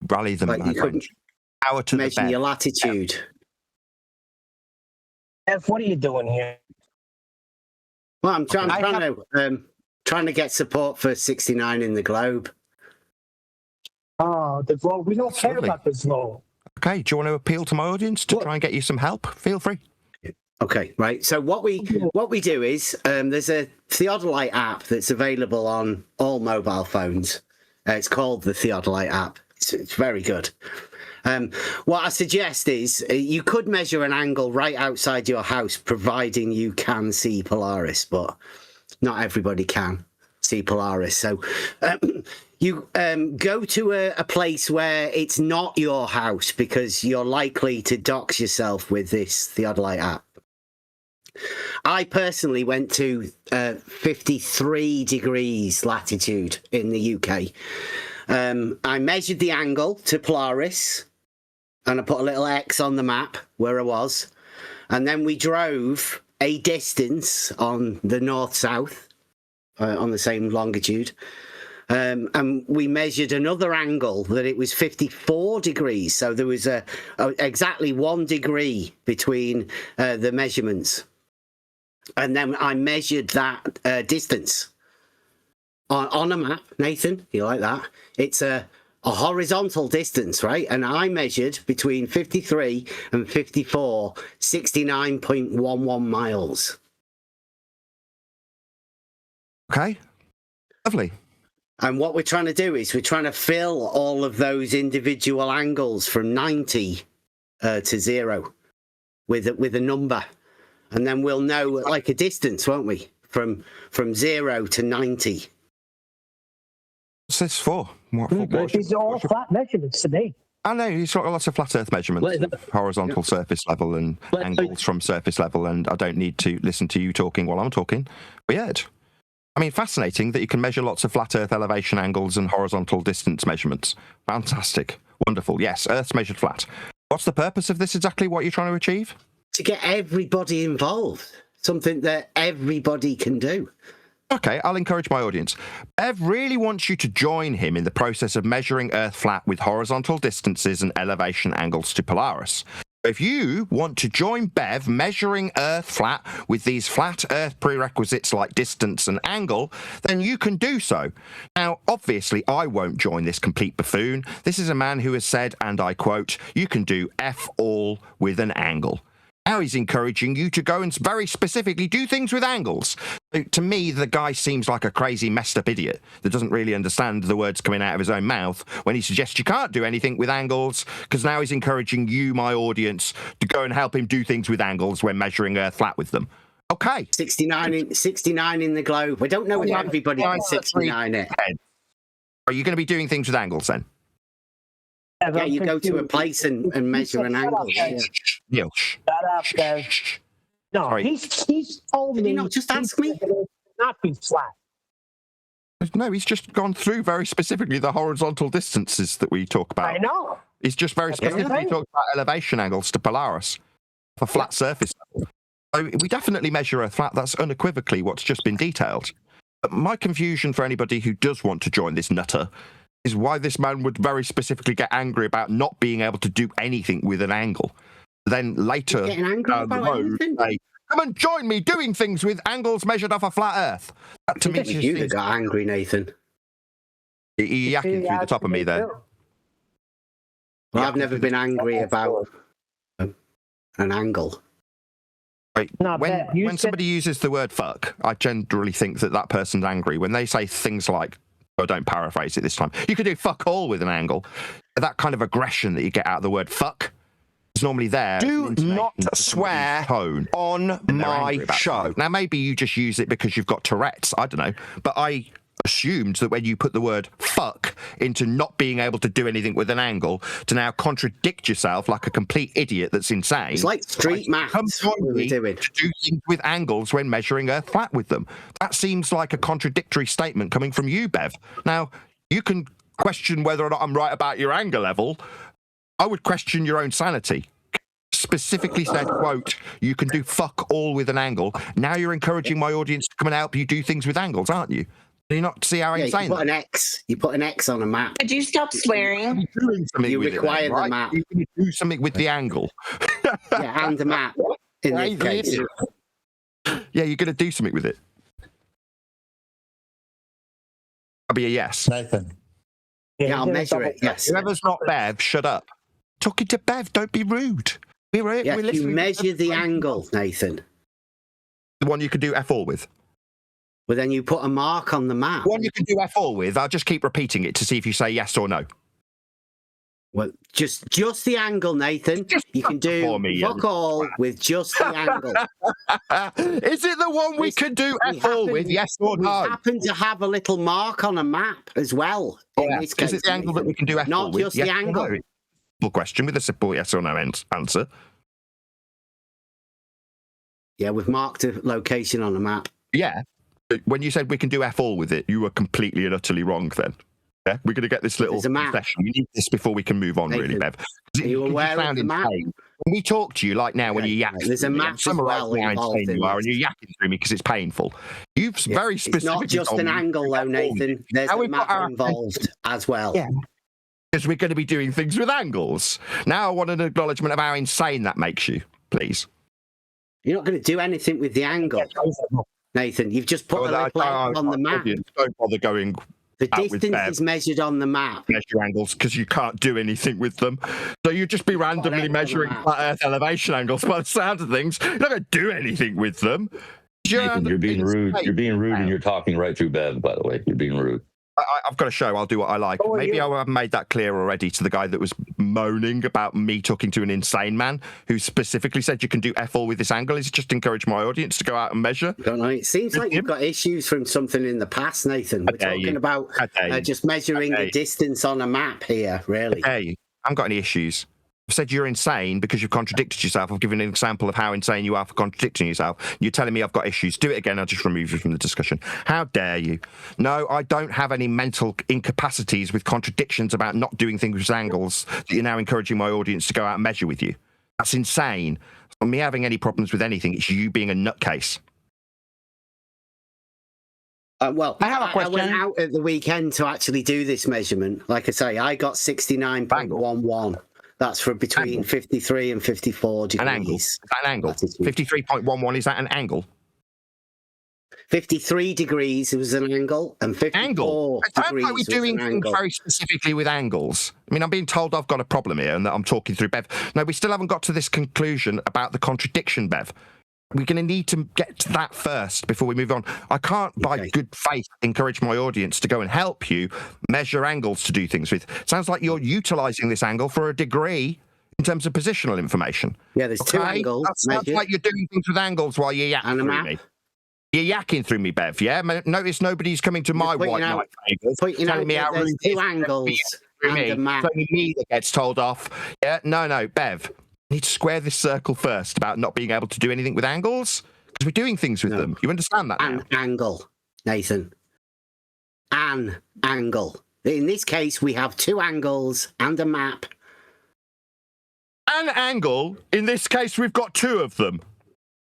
[SPEAKER 1] Rally them.
[SPEAKER 13] Like you could
[SPEAKER 1] power to
[SPEAKER 13] measure your latitude.
[SPEAKER 2] Bev, what are you doing here?
[SPEAKER 13] Well, I'm trying to get support for 69 in the globe.
[SPEAKER 2] Oh, the globe. We don't care about the globe.
[SPEAKER 1] Okay, do you want to appeal to my audience to try and get you some help? Feel free.
[SPEAKER 13] Okay, right. So what we do is there's a theodolite app that's available on all mobile phones. It's called the Theodolite app. It's very good. What I suggest is you could measure an angle right outside your house, providing you can see Polaris, but not everybody can see Polaris. So you go to a place where it's not your house because you're likely to dox yourself with this Theodolite app. I personally went to 53 degrees latitude in the UK. I measured the angle to Polaris and I put a little X on the map where I was. And then we drove a distance on the north-south on the same longitude. And we measured another angle that it was 54 degrees. So there was exactly 1 degree between the measurements. And then I measured that distance on a map. Nathan, you like that? It's a horizontal distance, right? And I measured between 53 and 54, 69.11 miles.
[SPEAKER 1] Okay, lovely.
[SPEAKER 13] And what we're trying to do is we're trying to fill all of those individual angles from 90 to 0 with a number. And then we'll know like a distance, won't we? From 0 to 90.
[SPEAKER 1] What's this for?
[SPEAKER 2] These are all flat measurements to me.
[SPEAKER 1] I know, he's got lots of flat Earth measurements, horizontal surface level and angles from surface level, and I don't need to listen to you talking while I'm talking. Weird. I mean, fascinating that you can measure lots of flat Earth elevation angles and horizontal distance measurements. Fantastic. Wonderful. Yes, Earth's measured flat. What's the purpose of this exactly? What are you trying to achieve?
[SPEAKER 13] To get everybody involved. Something that everybody can do.
[SPEAKER 1] Okay, I'll encourage my audience. Bev really wants you to join him in the process of measuring Earth flat with horizontal distances and elevation angles to Polaris. If you want to join Bev measuring Earth flat with these flat Earth prerequisites like distance and angle, then you can do so. Now, obviously, I won't join this complete buffoon. This is a man who has said, and I quote, "You can do F all with an angle." Now he's encouraging you to go and very specifically do things with angles. To me, the guy seems like a crazy, messed up idiot that doesn't really understand the words coming out of his own mouth when he suggests you can't do anything with angles, because now he's encouraging you, my audience, to go and help him do things with angles when measuring Earth flat with them. Okay.
[SPEAKER 13] 69 in the globe. We don't know if everybody can 69 it.
[SPEAKER 1] Are you going to be doing things with angles then?
[SPEAKER 13] Yeah, you go to a place and measure an angle.
[SPEAKER 1] Shut
[SPEAKER 2] up, Bev. No,
[SPEAKER 1] Sorry.
[SPEAKER 2] he's told me.
[SPEAKER 13] Did he not just ask me?
[SPEAKER 2] Not be flat.
[SPEAKER 1] No, he's just gone through very specifically the horizontal distances that we talk about.
[SPEAKER 2] I know.
[SPEAKER 1] He's just very specifically talked about elevation angles to Polaris for flat surface level. So we definitely measure Earth flat. That's unequivocally what's just been detailed. But my confusion for anybody who does want to join this nutter is why this man would very specifically get angry about not being able to do anything with an angle. Then later down the road, say, "Come and join me doing things with angles measured off a flat Earth." That to me
[SPEAKER 13] is you that got angry, Nathan.
[SPEAKER 1] He yakking through the top of me there.
[SPEAKER 13] Well, I've never been angry about an angle.
[SPEAKER 1] Right.
[SPEAKER 2] No,
[SPEAKER 1] when
[SPEAKER 2] Bev, you
[SPEAKER 1] when
[SPEAKER 2] said-
[SPEAKER 1] somebody uses the word fuck, I generally think that that person's angry. When they say things like, I don't paraphrase it this time, you could do fuck all with an angle. That kind of aggression that you get out of the word fuck is normally there.
[SPEAKER 14] Do not swear
[SPEAKER 1] tone
[SPEAKER 14] on my show.
[SPEAKER 1] Now, maybe you just use it because you've got Tourette's. I don't know. But I assumed that when you put the word fuck into not being able to do anything with an angle to now contradict yourself like a complete idiot that's insane.
[SPEAKER 13] It's like street maths. What we're doing.
[SPEAKER 1] To do things with angles when measuring Earth flat with them. That seems like a contradictory statement coming from you, Bev. Now, you can question whether or not I'm right about your anger level. I would question your own sanity. Specifically said, quote, you can do fuck all with an angle. Now you're encouraging my audience to come and help you do things with angles, aren't you? Do you not see how insane
[SPEAKER 13] you put an X. You put an X on a map.
[SPEAKER 15] Could you stop swearing?
[SPEAKER 13] You require the map.
[SPEAKER 1] You can do something with the angle.
[SPEAKER 13] Yeah, and the map. In this case.
[SPEAKER 1] Yeah, you're going to do something with it. I'll be a yes.
[SPEAKER 6] Nathan.
[SPEAKER 13] Yeah, I'll measure it. Yes.
[SPEAKER 1] Whoever's not Bev, shut up. Talking to Bev, don't be rude. We're
[SPEAKER 13] you measure the angle, Nathan.
[SPEAKER 1] The one you can do F all with.
[SPEAKER 13] Well, then you put a mark on the map.
[SPEAKER 1] The one you can do F all with, I'll just keep repeating it to see if you say yes or no.
[SPEAKER 13] Well, just the angle, Nathan. You can do fuck all with just the angle.
[SPEAKER 1] Is it the one we can do F all with, yes or no?
[SPEAKER 13] We happen to have a little mark on a map as well. In this case,
[SPEAKER 1] is it the angle that we can do F all with?
[SPEAKER 13] Not just the angle.
[SPEAKER 1] Simple question with a simple yes or no answer.
[SPEAKER 13] Yeah, we've marked a location on a map.
[SPEAKER 1] Yeah. When you said we can do F all with it, you were completely and utterly wrong then. Yeah, we're going to get this little session. We need this before we can move on, really, Bev.
[SPEAKER 13] Are you aware of the map?
[SPEAKER 1] When we talk to you, like now, when you're yakking,
[SPEAKER 13] there's a map as well involved in
[SPEAKER 1] you are, and you're yakking through me because it's painful. You've very specifically.
[SPEAKER 13] It's not just an angle, though, Nathan. There's a map involved as well.
[SPEAKER 1] Yeah. Because we're going to be doing things with angles. Now, I want an acknowledgement of how insane that makes you, please.
[SPEAKER 13] You're not going to do anything with the angle, Nathan. You've just put a little angle on the map.
[SPEAKER 1] Don't bother going.
[SPEAKER 13] The distance is measured on the map.
[SPEAKER 1] Measure angles because you can't do anything with them. So you'd just be randomly measuring flat Earth elevation angles by the sound of things. You're not going to do anything with them.
[SPEAKER 16] Nathan, you're being rude. You're being rude and you're talking right through Bev, by the way. You're being rude.
[SPEAKER 1] I've got a show. I'll do what I like. Maybe I haven't made that clear already to the guy that was moaning about me talking to an insane man who specifically said you can do F all with this angle. Is it just encourage my audience to go out and measure?
[SPEAKER 13] I don't know. It seems like you've got issues from something in the past, Nathan. We're talking about just measuring the distance on a map here, really.
[SPEAKER 1] Hey, I haven't got any issues. I've said you're insane because you've contradicted yourself. I've given an example of how insane you are for contradicting yourself. You're telling me I've got issues. Do it again, I'll just remove you from the discussion. How dare you? No, I don't have any mental incapacities with contradictions about not doing things with angles that you're now encouraging my audience to go out and measure with you. That's insane. It's not me having any problems with anything. It's you being a nutcase.
[SPEAKER 13] Well,
[SPEAKER 1] I have a question.
[SPEAKER 13] I went out at the weekend to actually do this measurement. Like I say, I got 69.11. That's for between 53 and 54 degrees.
[SPEAKER 1] An angle. Is that an angle? 53.11, is that an angle?
[SPEAKER 13] 53 degrees was an angle, and 54 degrees
[SPEAKER 1] like we're doing
[SPEAKER 13] was an
[SPEAKER 1] things
[SPEAKER 13] angle.
[SPEAKER 1] very specifically with angles. I mean, I'm being told I've got a problem here and that I'm talking through Bev. No, we still haven't got to this conclusion about the contradiction, Bev. We're going to need to get to that first before we move on. I can't, by good faith, encourage my audience to go and help you measure angles to do things with. Sounds like you're utilising this angle for a degree in terms of positional information.
[SPEAKER 13] Yeah, there's two angles.
[SPEAKER 1] That sounds like you're doing things with angles while you're yakking through me. You're yakking through me, Bev, yeah? Notice nobody's coming to my white knight favours, telling me how rude
[SPEAKER 13] two angles and a map.
[SPEAKER 1] It's only me that gets told off. Yeah, no, Bev. Need to square this circle first about not being able to do anything with angles because we're doing things with them. You understand that now?
[SPEAKER 13] An angle, Nathan. An angle. In this case, we have two angles and a map.
[SPEAKER 1] An angle? In this case, we've got two of them.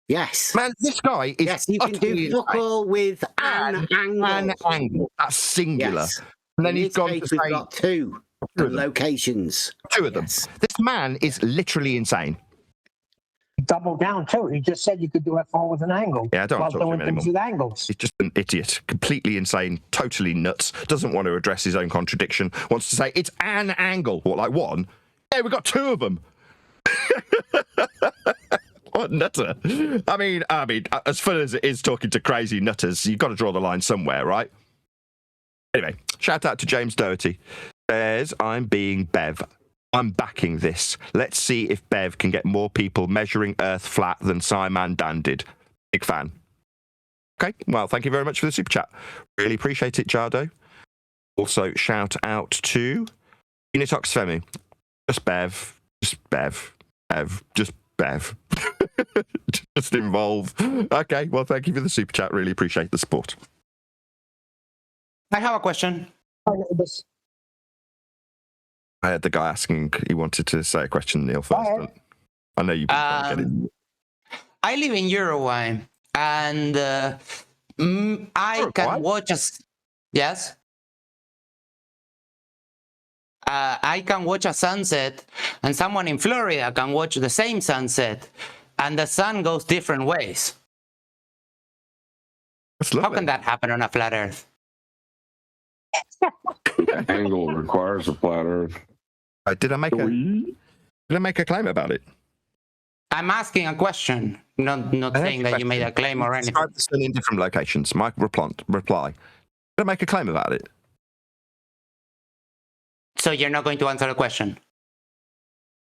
[SPEAKER 13] Yes.
[SPEAKER 1] Man, this guy is
[SPEAKER 13] Yes, you can do fuck all with an angle.
[SPEAKER 1] An angle. That's singular.
[SPEAKER 13] Yes.
[SPEAKER 1] And then
[SPEAKER 13] In
[SPEAKER 1] he's
[SPEAKER 13] this
[SPEAKER 1] gone
[SPEAKER 13] case,
[SPEAKER 1] to
[SPEAKER 13] we've
[SPEAKER 1] say
[SPEAKER 13] got two locations.
[SPEAKER 1] Two of them. Yes. This man is literally insane.
[SPEAKER 2] Double down too. He just said you could do F4 with an angle.
[SPEAKER 1] Yeah, I don't want to talk to him anymore.
[SPEAKER 2] With angles.
[SPEAKER 1] He's just an idiot, completely insane, totally nuts. Doesn't want to address his own contradiction. Wants to say it's an angle. What, like one? Yeah, we've got two of them. What nutter? I mean, as fun as it is talking to crazy nutters, you've got to draw the line somewhere, right? Anyway, shout out to James Doherty. Says, I'm being Bev. I'm backing this. Let's see if Bev can get more people measuring Earth flat than Simon Dan did. Big fan. Okay, well, thank you very much for the super chat. Really appreciate it, Jardo. Also, shout out to Unitox Femi. Just Bev. Just Bev. Just involve. Okay, well, thank you for the super chat. Really appreciate the support.
[SPEAKER 15] I have a question.
[SPEAKER 1] I had the guy asking, he wanted to say a question, Neil, first. I know you've been trying to get it.
[SPEAKER 15] I live in Uruguay, and I can watch yes. I can watch a sunset, and someone in Florida can watch the same sunset, and the sun goes different ways. How can that happen on a flat Earth?
[SPEAKER 4] Angle requires a flat Earth.
[SPEAKER 1] Did I make a claim about it?
[SPEAKER 15] I'm asking a question, not saying that you made a claim or anything.
[SPEAKER 1] Describe the sun in different locations. Mike, reply. Did I make a claim about it?
[SPEAKER 15] So you're not going to answer the question?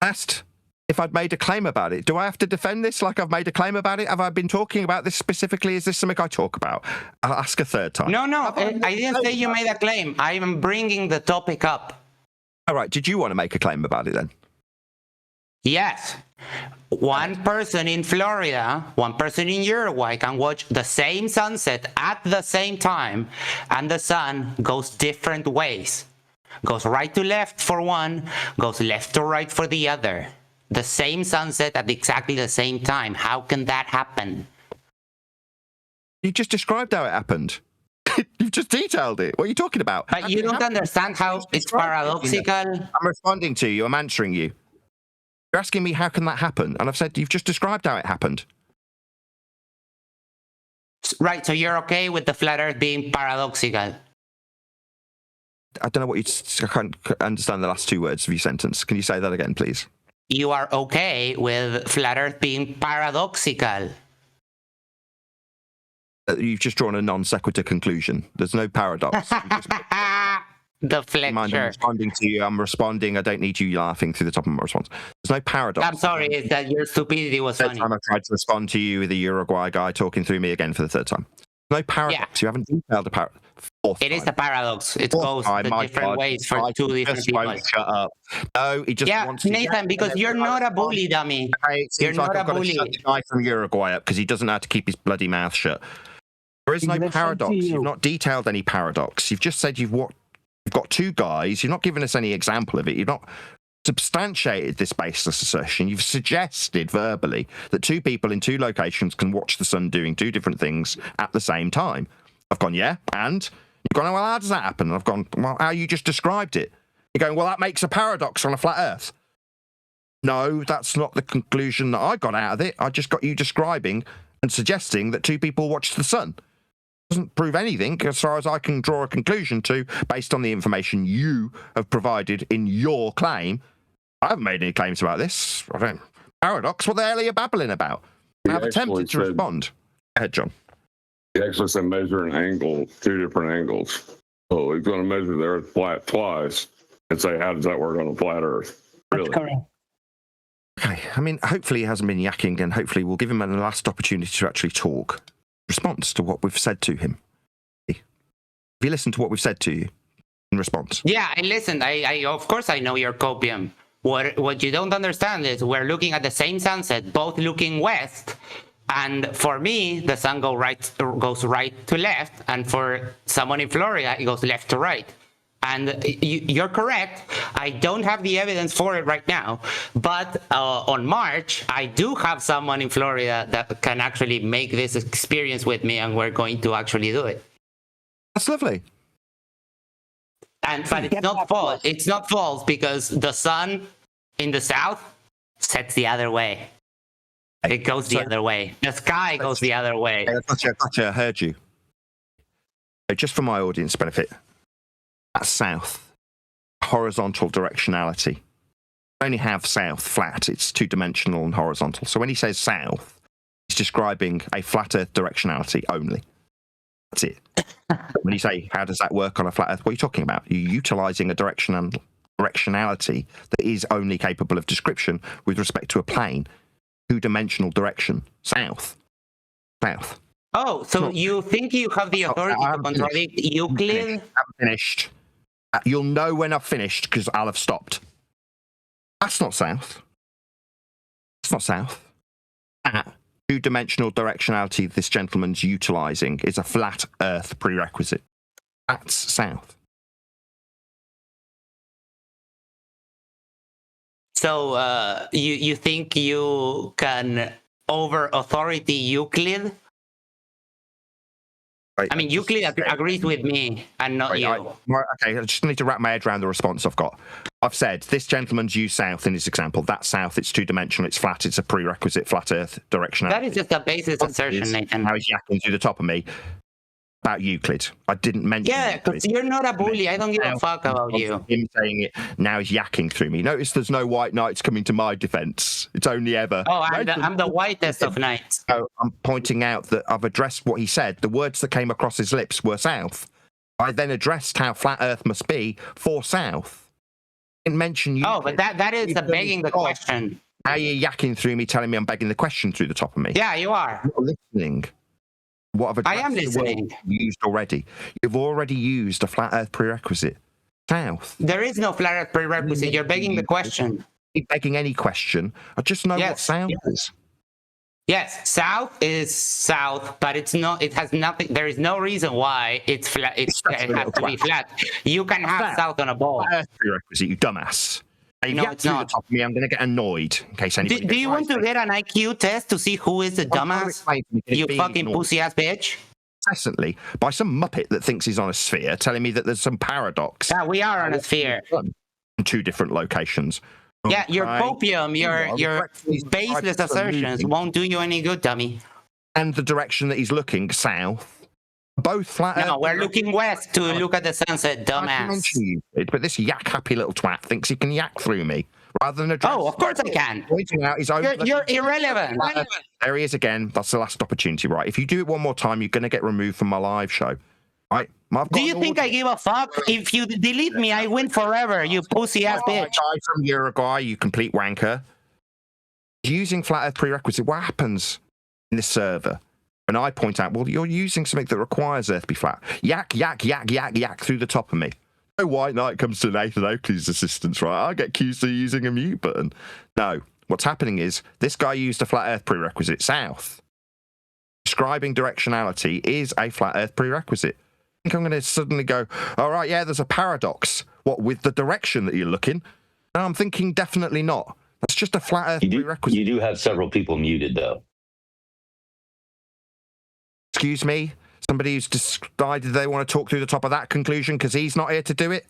[SPEAKER 1] Asked if I'd made a claim about it. Do I have to defend this like I've made a claim about it? Have I been talking about this specifically? Is this something I talk about? I'll ask a third time.
[SPEAKER 15] No, I didn't say you made a claim. I am bringing the topic up.
[SPEAKER 1] All right. Did you want to make a claim about it then?
[SPEAKER 15] Yes. One person in Florida, one person in Uruguay can watch the same sunset at the same time, and the sun goes different ways. Goes right to left for one, goes left to right for the other. The same sunset at exactly the same time. How can that happen?
[SPEAKER 1] You just described how it happened. You've just detailed it. What are you talking about?
[SPEAKER 15] But you don't understand how it's paradoxical.
[SPEAKER 1] I'm responding to you. I'm answering you. You're asking me how can that happen? And I've said you've just described how it happened.
[SPEAKER 15] Right, so you're okay with the flat Earth being paradoxical?
[SPEAKER 1] I don't know what I can't understand the last two words of your sentence. Can you say that again, please?
[SPEAKER 15] You are okay with flat Earth being paradoxical?
[SPEAKER 1] You've just drawn a non sequitur conclusion. There's no paradox.
[SPEAKER 15] Deflection.
[SPEAKER 1] I'm responding to you. I'm responding. I don't need you laughing through the top of my response. There's no paradox.
[SPEAKER 15] I'm sorry, it's that your stupidity was funny.
[SPEAKER 1] Time I tried to respond to you with the Uruguay guy talking through me again for the third time. No paradox. You haven't detailed the paradox.
[SPEAKER 15] It is a paradox. It goes the different ways for two different people.
[SPEAKER 1] Shut up. No, he just wants to.
[SPEAKER 15] Nathan, because you're not a bully, dummy. You're not a bully.
[SPEAKER 1] Shut the guy from Uruguay up because he doesn't know how to keep his bloody mouth shut. There is no paradox. You've not detailed any paradox. You've just said you've got two guys. You've not given us any example of it. You've not substantiated this baseless assertion. You've suggested verbally that two people in two locations can watch the sun doing two different things at the same time. I've gone, yeah, and you've gone, well, how does that happen? And I've gone, well, how you just described it. You're going, well, that makes a paradox on a flat Earth. No, that's not the conclusion that I got out of it. I just got you describing and suggesting that two people watch the sun. Doesn't prove anything as far as I can draw a conclusion to based on the information you have provided in your claim. I haven't made any claims about this. I don't. Paradox? What the hell are you babbling about? I've attempted to respond. Go ahead, John.
[SPEAKER 4] He actually said measure an angle, two different angles. So he's going to measure the Earth flat twice and say, how does that work on a flat Earth? Really?
[SPEAKER 2] That's correct.
[SPEAKER 1] Okay, I mean, hopefully he hasn't been yakking, and hopefully we'll give him a last opportunity to actually talk. Response to what we've said to him. Have you listened to what we've said to you in response?
[SPEAKER 15] Yeah, I listened. I of course I know your copium. What you don't understand is we're looking at the same sunset, both looking west. And for me, the sun goes right to left, and for someone in Florida, it goes left to right. And you're correct. I don't have the evidence for it right now, but on March, I do have someone in Florida that can actually make this experience with me, and we're going to actually do it.
[SPEAKER 1] That's lovely.
[SPEAKER 15] But it's not false. It's not false because the sun in the south sets the other way. It goes the other way. The sky goes the other way.
[SPEAKER 1] Gotcha. I heard you. Just for my audience benefit, that's south. Horizontal directionality. only have south flat. It's two-dimensional and horizontal. So when he says south, he's describing a flat Earth directionality only. That's it. When you say, how does that work on a flat Earth? What are you talking about? You're utilizing a directionality that is only capable of description with respect to a plane. Two-dimensional direction. South. South.
[SPEAKER 15] Oh, so you think you have the authority to contradict Euclid?
[SPEAKER 1] I haven't finished. You'll know when I've finished because I'll have stopped. That's not south. It's not south. Two-dimensional directionality this gentleman's utilizing is a flat Earth prerequisite. That's south.
[SPEAKER 15] So you think you can over authority Euclid?
[SPEAKER 1] Right,
[SPEAKER 15] I mean, Euclid agrees with me and not you.
[SPEAKER 1] Okay, I just need to wrap my head around the response I've got. I've said this gentleman's used south in his example. That's south. It's two-dimensional. It's flat. It's a prerequisite flat Earth directionality.
[SPEAKER 15] That is just a basis assertion, Nathan.
[SPEAKER 1] Now he's yakking through the top of me about Euclid. I didn't mention.
[SPEAKER 15] Yeah, because you're not a bully. I don't give a fuck about you.
[SPEAKER 1] Him saying it. Now he's yakking through me. Notice there's no white knights coming to my defence. It's only ever.
[SPEAKER 15] Oh, I'm the whitest of knights.
[SPEAKER 1] So I'm pointing out that I've addressed what he said. The words that came across his lips were south. I then addressed how flat Earth must be for south. I didn't mention you.
[SPEAKER 15] Oh, but that is begging the question.
[SPEAKER 1] Now you're yakking through me, telling me I'm begging the question through the top of me.
[SPEAKER 15] Yeah, you are.
[SPEAKER 1] You're not listening. What
[SPEAKER 15] I am listening.
[SPEAKER 1] Used already. You've already used a flat Earth prerequisite. South.
[SPEAKER 15] There is no flat Earth prerequisite. You're begging the question.
[SPEAKER 1] You're begging any question. I just know what south is.
[SPEAKER 15] Yes, south is south, but it's not. It has nothing. There is no reason why it's flat. It has to be flat. You can have south on a ball.
[SPEAKER 1] Flat Earth prerequisite, you dumbass.
[SPEAKER 15] No, it's not.
[SPEAKER 1] The top of me, I'm going to get annoyed in case anybody.
[SPEAKER 15] Do you want to get an IQ test to see who is the dumbass? You fucking pussy ass bitch.
[SPEAKER 1] Incessantly by some muppet that thinks he's on a sphere, telling me that there's some paradox.
[SPEAKER 15] Yeah, we are on a sphere.
[SPEAKER 1] In two different locations.
[SPEAKER 15] Yeah, your copium, your baseless assertions won't do you any good, dummy.
[SPEAKER 1] And the direction that he's looking, south. Both flat Earth.
[SPEAKER 15] No, we're looking west to look at the sunset, dumbass.
[SPEAKER 1] But this yak-happy little twat thinks he can yak through me rather than address.
[SPEAKER 15] Oh, of course I can.
[SPEAKER 1] Pointing out his own.
[SPEAKER 15] You're irrelevant.
[SPEAKER 1] There he is again. That's the last opportunity, right? If you do it one more time, you're going to get removed from my live show. Right?
[SPEAKER 15] Do you think I give a fuck? If you delete me, I win forever, you pussy ass bitch.
[SPEAKER 1] Guy from Uruguay, you complete wanker. Using flat Earth prerequisite, what happens in this server? And I point out, well, you're using something that requires Earth be flat. Yak, yak, yak, yak, yak through the top of me. No white knight comes to Nathan Oakley's assistance, right? I get accused of using a mute button. No, what's happening is this guy used a flat Earth prerequisite, south. Describing directionality is a flat Earth prerequisite. I think I'm going to suddenly go, all right, yeah, there's a paradox. What, with the direction that you're looking? And I'm thinking definitely not. That's just a flat Earth prerequisite.
[SPEAKER 16] You do have several people muted, though.
[SPEAKER 1] Excuse me? Somebody who's decided they want to talk through the top of that conclusion because he's not here to do it?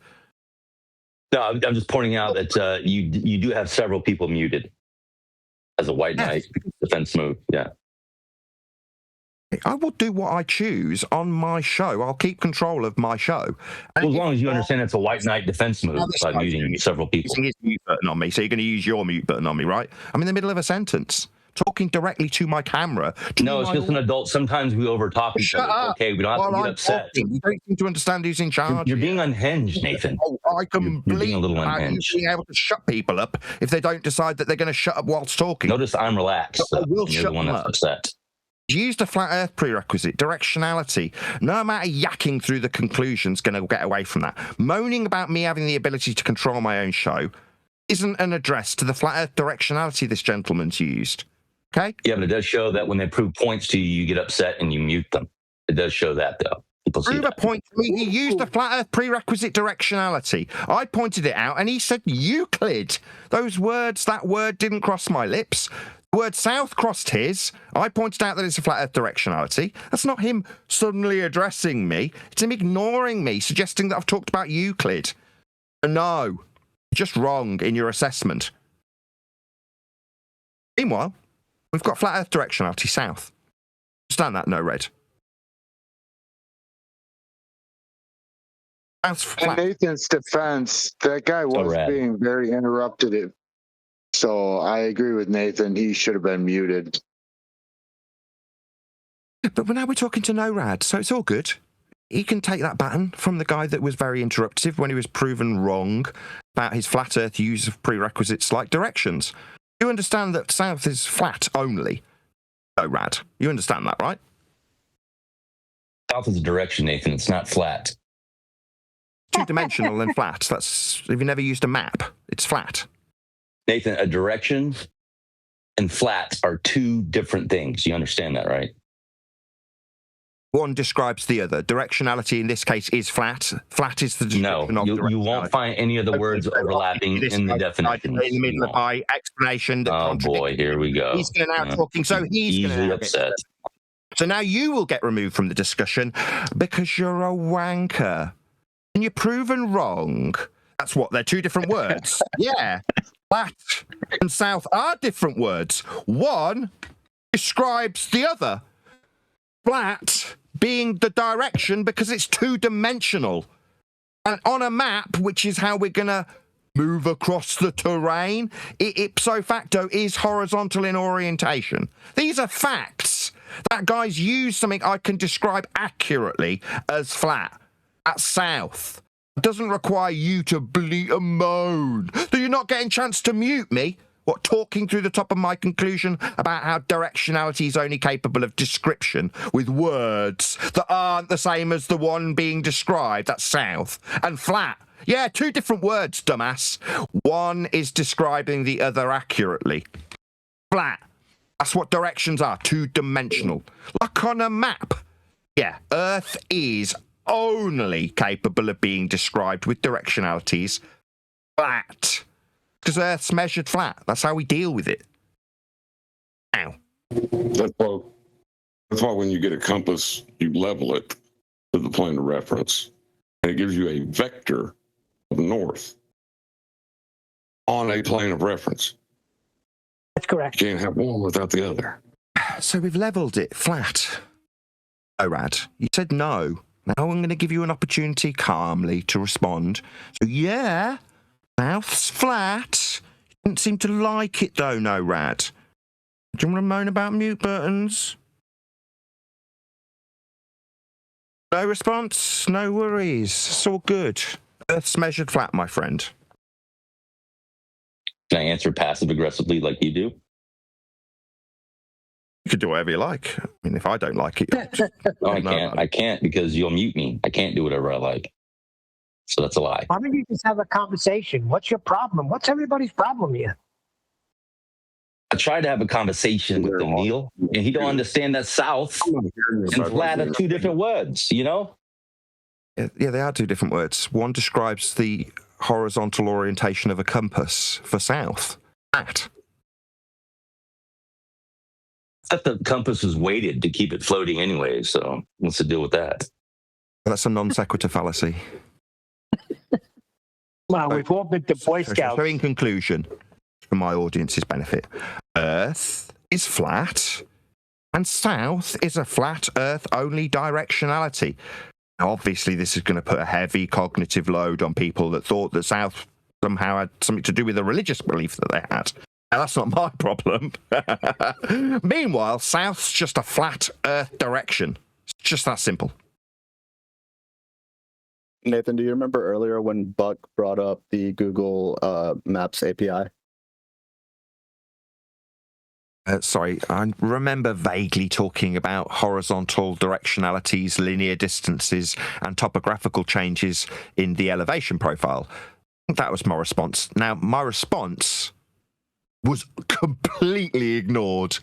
[SPEAKER 16] No, I'm just pointing out that you do have several people muted as a white knight defense move. Yeah.
[SPEAKER 1] I will do what I choose on my show. I'll keep control of my show.
[SPEAKER 16] Well, as long as you understand it's a white knight defense move by muting several people.
[SPEAKER 1] Using his mute button on me, so you're going to use your mute button on me, right? I'm in the middle of a sentence. Talking directly to my camera.
[SPEAKER 16] No, it's just an adult. Sometimes we overtalk each other. It's okay, we don't have to get upset.
[SPEAKER 1] You don't seem to understand who's in charge.
[SPEAKER 16] You're being unhinged, Nathan.
[SPEAKER 1] I completely
[SPEAKER 16] being a little unhinged.
[SPEAKER 1] Being able to shut people up if they don't decide that they're going to shut up whilst talking.
[SPEAKER 16] Notice I'm relaxed.
[SPEAKER 1] I will
[SPEAKER 16] You're
[SPEAKER 1] shut
[SPEAKER 16] the one
[SPEAKER 1] them
[SPEAKER 16] that's
[SPEAKER 1] up.
[SPEAKER 16] upset.
[SPEAKER 1] Used a flat Earth prerequisite, directionality. No amount of yakking through the conclusion's going to get away from that. Moaning about me having the ability to control my own show isn't an address to the flat Earth directionality this gentleman's used. Okay?
[SPEAKER 16] Yeah, but it does show that when they prove points to you, you get upset and you mute them. It does show that, though. People see
[SPEAKER 1] Prove a point to me. He used a flat Earth prerequisite directionality. I pointed it out, and he said Euclid. That word didn't cross my lips. The word south crossed his. I pointed out that it's a flat Earth directionality. That's not him suddenly addressing me. It's him ignoring me, suggesting that I've talked about Euclid. No, just wrong in your assessment. Meanwhile, we've got flat Earth directionality south. Understand that, no red.
[SPEAKER 11] In Nathan's defense, that guy was being very interruptive So I agree with Nathan. He should have been muted.
[SPEAKER 1] But now we're talking to NORAD, so it's all good. He can take that baton from the guy that was very interruptive when he was proven wrong about his flat Earth use of prerequisites like directions. You understand that South is flat only? NORAD. You understand that, right?
[SPEAKER 16] South is a direction, Nathan. It's not flat.
[SPEAKER 1] Two-dimensional and flat. That's if you never used a map, it's flat.
[SPEAKER 16] Nathan, a direction and flat are two different things. You understand that, right?
[SPEAKER 1] One describes the other. Directionality in this case is flat. Flat is the description of
[SPEAKER 16] you won't find any of the words overlapping in the definitions.
[SPEAKER 1] In the middle of my explanation that
[SPEAKER 16] boy, here we go.
[SPEAKER 1] He's going to now talking, so he's
[SPEAKER 16] easily upset.
[SPEAKER 1] So now you will get removed from the discussion because you're a wanker. And you're proven wrong. That's what, they're two different words. Yeah. Flat and South are different words. One describes the other. Flat being the direction because it's two-dimensional. And on a map, which is how we're going to move across the terrain, it ipso facto is horizontal in orientation. These are facts. That guy's used something I can describe accurately as flat. That's South. It doesn't require you to bleat and moan. So you're not getting a chance to mute me? What, talking through the top of my conclusion about how directionality is only capable of description with words that aren't the same as the one being described? That's South. And flat. Yeah, two different words, dumbass. One is describing the other accurately. Flat. That's what directions are, two-dimensional. Like on a map. Yeah, Earth is only capable of being described with directionalities flat. Because Earth's measured flat. That's how we deal with it. Now.
[SPEAKER 4] That's why when you get a compass, you level it to the plane of reference. And it gives you a vector of north on a plane of reference.
[SPEAKER 2] That's correct.
[SPEAKER 4] You can't have one without the other.
[SPEAKER 1] So we've leveled it flat. NORAD, you said no. Now I'm going to give you an opportunity calmly to respond. So yeah, South's flat. You didn't seem to like it though, NORAD. Do you want to moan about mute buttons? No response? No worries. It's all good. Earth's measured flat, my friend.
[SPEAKER 16] Can I answer passive aggressively like you do?
[SPEAKER 1] You can do whatever you like. I mean, if I don't like it,
[SPEAKER 16] no, I can't. I can't because you'll mute me. I can't do whatever I like. So that's a lie.
[SPEAKER 2] Why don't you just have a conversation? What's your problem? What's everybody's problem here?
[SPEAKER 16] I tried to have a conversation with him, Neil, and he don't understand that South and flat are two different words, you know?
[SPEAKER 1] Yeah, they are two different words. One describes the horizontal orientation of a compass for South. Flat.
[SPEAKER 16] Except the compass is weighted to keep it floating anyway, so what's the deal with that?
[SPEAKER 1] That's a non sequitur fallacy.
[SPEAKER 2] Well, we've all been to Boy Scouts.
[SPEAKER 1] So in conclusion, for my audience's benefit, Earth is flat and South is a flat Earth only directionality. Now, obviously, this is going to put a heavy cognitive load on people that thought that South somehow had something to do with the religious belief that they had. Now, that's not my problem. Meanwhile, South's just a flat Earth direction. It's just that simple.
[SPEAKER 6] Nathan, do you remember earlier when Buck brought up the Google Maps API?
[SPEAKER 1] Sorry, I remember vaguely talking about horizontal directionalities, linear distances, and topographical changes in the elevation profile. I think that was my response. Now, my response was completely ignored.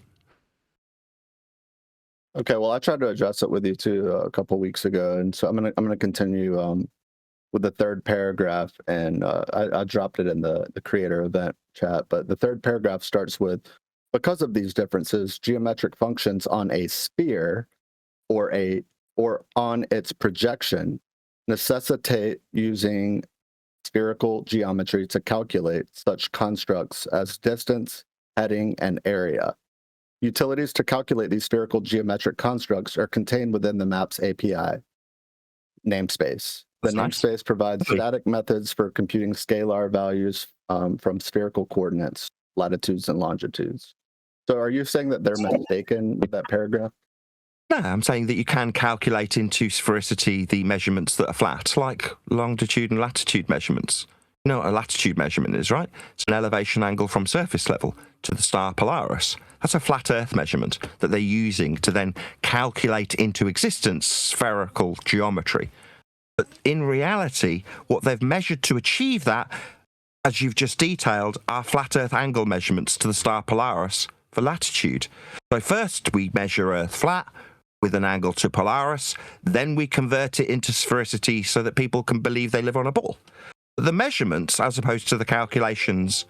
[SPEAKER 6] Okay, well, I tried to address it with you too a couple weeks ago, and so I'm gonna continue with the third paragraph, and I dropped it in the creator event chat. But the third paragraph starts with, because of these differences, geometric functions on a sphere or on its projection necessitate using spherical geometry to calculate such constructs as distance, heading, and area. Utilities to calculate these spherical geometric constructs are contained within the Maps API namespace. The namespace provides static methods for computing scalar values from spherical coordinates latitudes and longitudes. So are you saying that they're mistaken with that paragraph?
[SPEAKER 1] No, I'm saying that you can calculate into sphericity the measurements that are flat, like longitude and latitude measurements. You know what a latitude measurement is, right? It's an elevation angle from surface level to the star Polaris. That's a flat Earth measurement that they're using to then calculate into existence spherical geometry. But in reality, what they've measured to achieve that, as you've just detailed, are flat Earth angle measurements to the star Polaris for latitude. So first we measure Earth flat with an angle to Polaris, then we convert it into sphericity so that people can believe they live on a ball. But the measurements, as opposed to the calculations,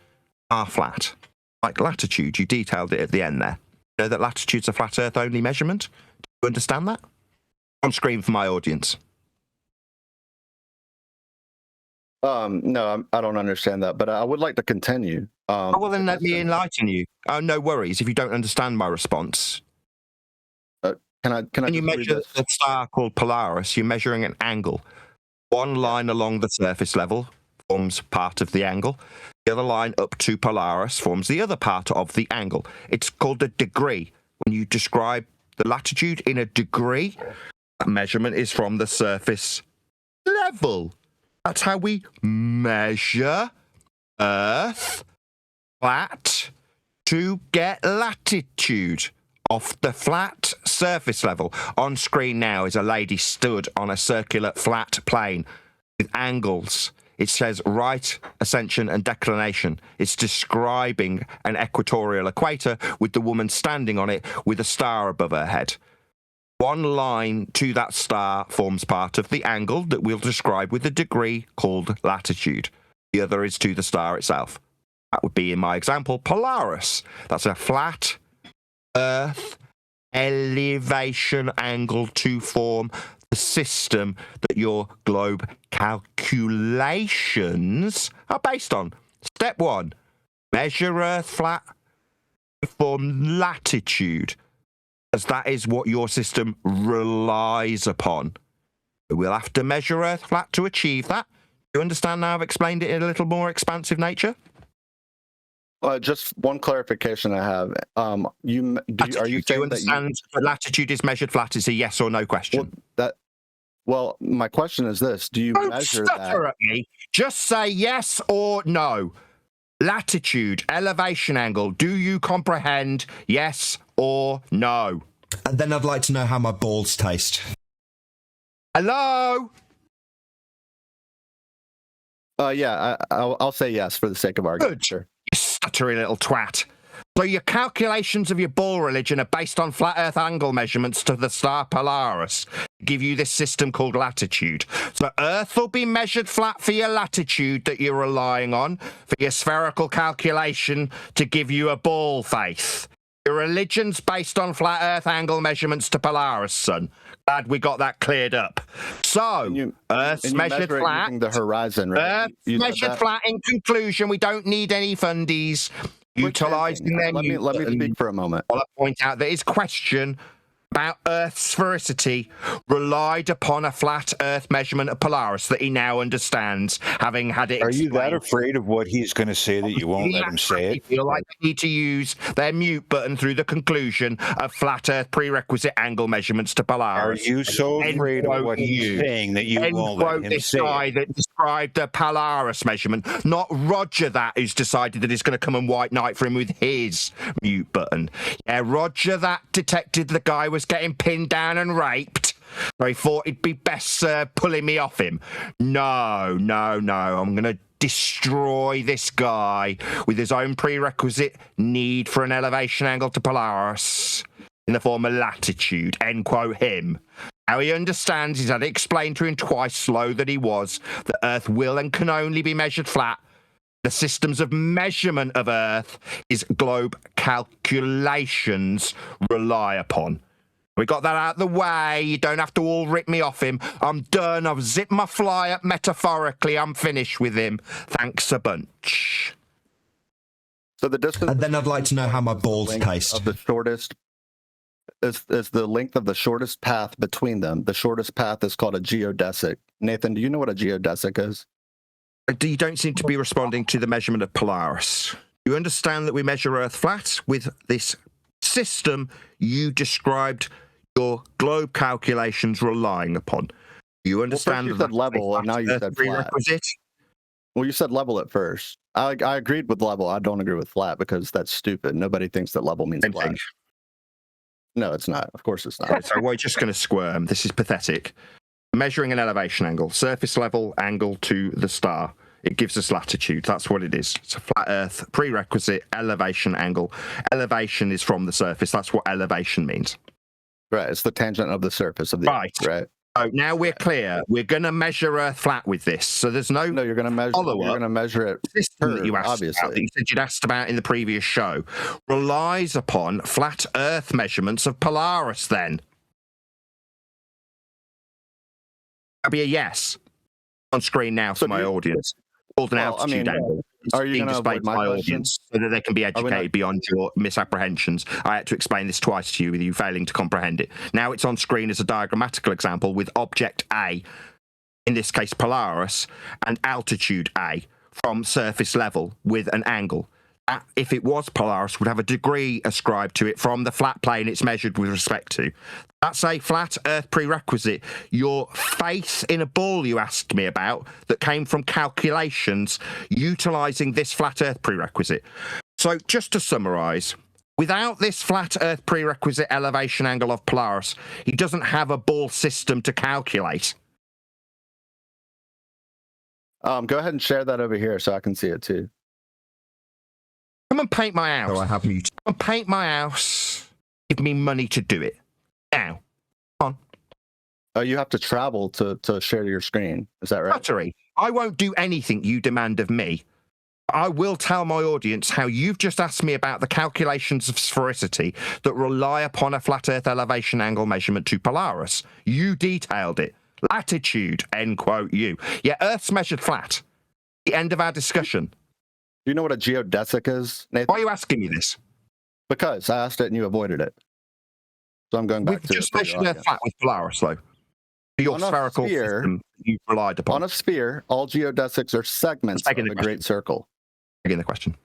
[SPEAKER 1] are flat. Like latitude, you detailed it at the end there. You know that latitude's a flat Earth only measurement? Do you understand that? On screen for my audience.
[SPEAKER 6] No, I don't understand that, but I would like to continue.
[SPEAKER 1] Well, then let me enlighten you. Oh, no worries if you don't understand my response.
[SPEAKER 6] Can
[SPEAKER 1] you measure the star called Polaris, you're measuring an angle. One line along the surface level forms part of the angle. The other line up to Polaris forms the other part of the angle. It's called a degree. When you describe the latitude in a degree, that measurement is from the surface level. That's how we measure Earth flat to get latitude off the flat surface level. On screen now is a lady stood on a circular flat plane with angles. It says right, ascension and declination. It's describing an equatorial equator with the woman standing on it with a star above her head. One line to that star forms part of the angle that we'll describe with a degree called latitude. The other is to the star itself. That would be, in my example, Polaris. That's a flat Earth elevation angle to form the system that your globe calculations are based on. Step 1, measure Earth flat to form latitude, as that is what your system relies upon. We'll have to measure Earth flat to achieve that. Do you understand now I've explained it in a little more expansive nature?
[SPEAKER 6] Just one clarification I have. Are you saying
[SPEAKER 1] do you understand that latitude is measured flat? Is a yes or no question?
[SPEAKER 6] Well, my question is this: do you measure
[SPEAKER 1] stutter at me. Just say yes or no. Latitude, elevation angle. Do you comprehend? Yes or no?
[SPEAKER 14] And then I'd like to know how my balls taste.
[SPEAKER 1] Hello?
[SPEAKER 6] Yeah, I'll say yes for the sake of argument.
[SPEAKER 1] Good.
[SPEAKER 6] Sure.
[SPEAKER 1] You stuttery little twat. So your calculations of your ball religion are based on flat Earth angle measurements to the star Polaris. Give you this system called latitude. So Earth will be measured flat for your latitude that you're relying on, for your spherical calculation to give you a ball face. Your religion's based on flat Earth angle measurements to Polaris, son. Glad we got that cleared up. So, Earth's measured flat.
[SPEAKER 6] The horizon, right?
[SPEAKER 1] Earth's measured flat. In conclusion, we don't need any fundies. Utilising them.
[SPEAKER 6] Let me speak for a moment.
[SPEAKER 1] I'll point out that his question about Earth's sphericity relied upon a flat Earth measurement of Polaris that he now understands, having had it.
[SPEAKER 17] Are you that afraid of what he's going to say that you won't let him say it?
[SPEAKER 1] Feel like they need to use their mute button through the conclusion of flat Earth prerequisite angle measurements to Polaris.
[SPEAKER 17] Are you so afraid of what he's saying that you won't let him
[SPEAKER 1] this
[SPEAKER 17] say
[SPEAKER 1] guy
[SPEAKER 17] it?
[SPEAKER 1] that described the Polaris measurement, not Roger that, who's decided that he's going to come and white knight for him with his mute button. Yeah, Roger that detected the guy was getting pinned down and raped, so he thought it'd be best pulling me off him. No, I'm going to destroy this guy with his own prerequisite need for an elevation angle to Polaris in the form of latitude. End quote him. How he understands, he's had it explained to him twice, slow that he was, that Earth will and can only be measured flat. The systems of measurement of Earth is globe calculations rely upon. We got that out of the way. You don't have to all rip me off him. I'm done. I've zipped my fly up metaphorically. I'm finished with him. Thanks a bunch.
[SPEAKER 6] So the distance.
[SPEAKER 14] And then I'd like to know how my balls taste.
[SPEAKER 6] Of the shortest is the length of the shortest path between them. The shortest path is called a geodesic. Nathan, do you know what a geodesic is?
[SPEAKER 1] You don't seem to be responding to the measurement of Polaris. You understand that we measure Earth flat with this system you described your globe calculations relying upon. You understand
[SPEAKER 6] well, first you said level, and now you said
[SPEAKER 1] prerequisite.
[SPEAKER 6] Flat. Well, you said level at first. I agreed with level. I don't agree with flat because that's stupid. Nobody thinks that level means flat. No, it's not. Of course it's not.
[SPEAKER 1] So we're just going to squirm. This is pathetic. Measuring an elevation angle, surface level angle to the star. It gives us latitude. That's what it is. It's a flat Earth prerequisite elevation angle. Elevation is from the surface. That's what elevation means.
[SPEAKER 6] Right. It's the tangent of the surface of the Earth. Right.
[SPEAKER 1] So now we're clear. We're going to measure Earth flat with this. So there's no.
[SPEAKER 6] No, you're going to measure. You're going to measure it.
[SPEAKER 1] System that you asked about, that you said you'd asked about in the previous show, relies upon flat Earth measurements of Polaris. Then that'd be a yes on screen now for my audience. Called an altitude angle.
[SPEAKER 6] Are you going to avoid my
[SPEAKER 1] audience so that they can be educated beyond your misapprehensions? I had to explain this twice to you with you failing to comprehend it. Now it's on screen as a diagrammatical example with object A, in this case Polaris, and altitude A from surface level with an angle. That, if it was Polaris, would have a degree ascribed to it from the flat plane it's measured with respect to. That's a flat Earth prerequisite. Your faith in a ball you asked me about that came from calculations utilising this flat Earth prerequisite. So just to summarise, without this flat Earth prerequisite elevation angle of Polaris, he doesn't have a ball system to calculate.
[SPEAKER 6] Go ahead and share that over here so I can see it too.
[SPEAKER 1] Come and paint my house.
[SPEAKER 14] Oh, I have muted.
[SPEAKER 1] Come and paint my house. Give me money to do it. Now. Come on.
[SPEAKER 6] Oh, you have to travel to share your screen. Is that right?
[SPEAKER 1] Battery. I won't do anything you demand of me. I will tell my audience how you've just asked me about the calculations of sphericity that rely upon a flat Earth elevation angle measurement to Polaris. You detailed it. Latitude, end quote, you. Yeah, Earth's measured flat. The end of our discussion.
[SPEAKER 6] Do you know what a geodesic is, Nathan?
[SPEAKER 1] Why are you asking me this?
[SPEAKER 6] Because I asked it and you avoided it. So I'm going back to
[SPEAKER 1] just measured Earth flat with Polaris, though. Your spherical system you've relied upon.
[SPEAKER 6] On a sphere, all geodesics are segments of a great circle.
[SPEAKER 1] Again, the question.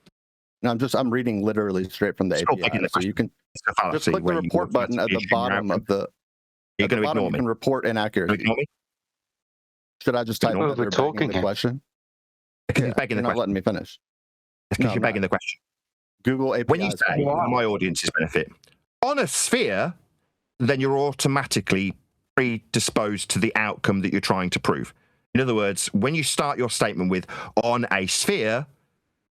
[SPEAKER 6] No, I'm reading literally straight from the API. So you can just click the report button at the bottom of the.
[SPEAKER 1] You're going to ignore me.
[SPEAKER 6] You can report inaccuracy. Should I just type that they're begging the question?
[SPEAKER 1] Because you're begging the question.
[SPEAKER 6] Not letting me finish.
[SPEAKER 1] It's because you're begging the question.
[SPEAKER 6] Google API.
[SPEAKER 1] When you say, for my audience's benefit, on a sphere, then you're automatically predisposed to the outcome that you're trying to prove. In other words, when you start your statement with on a sphere,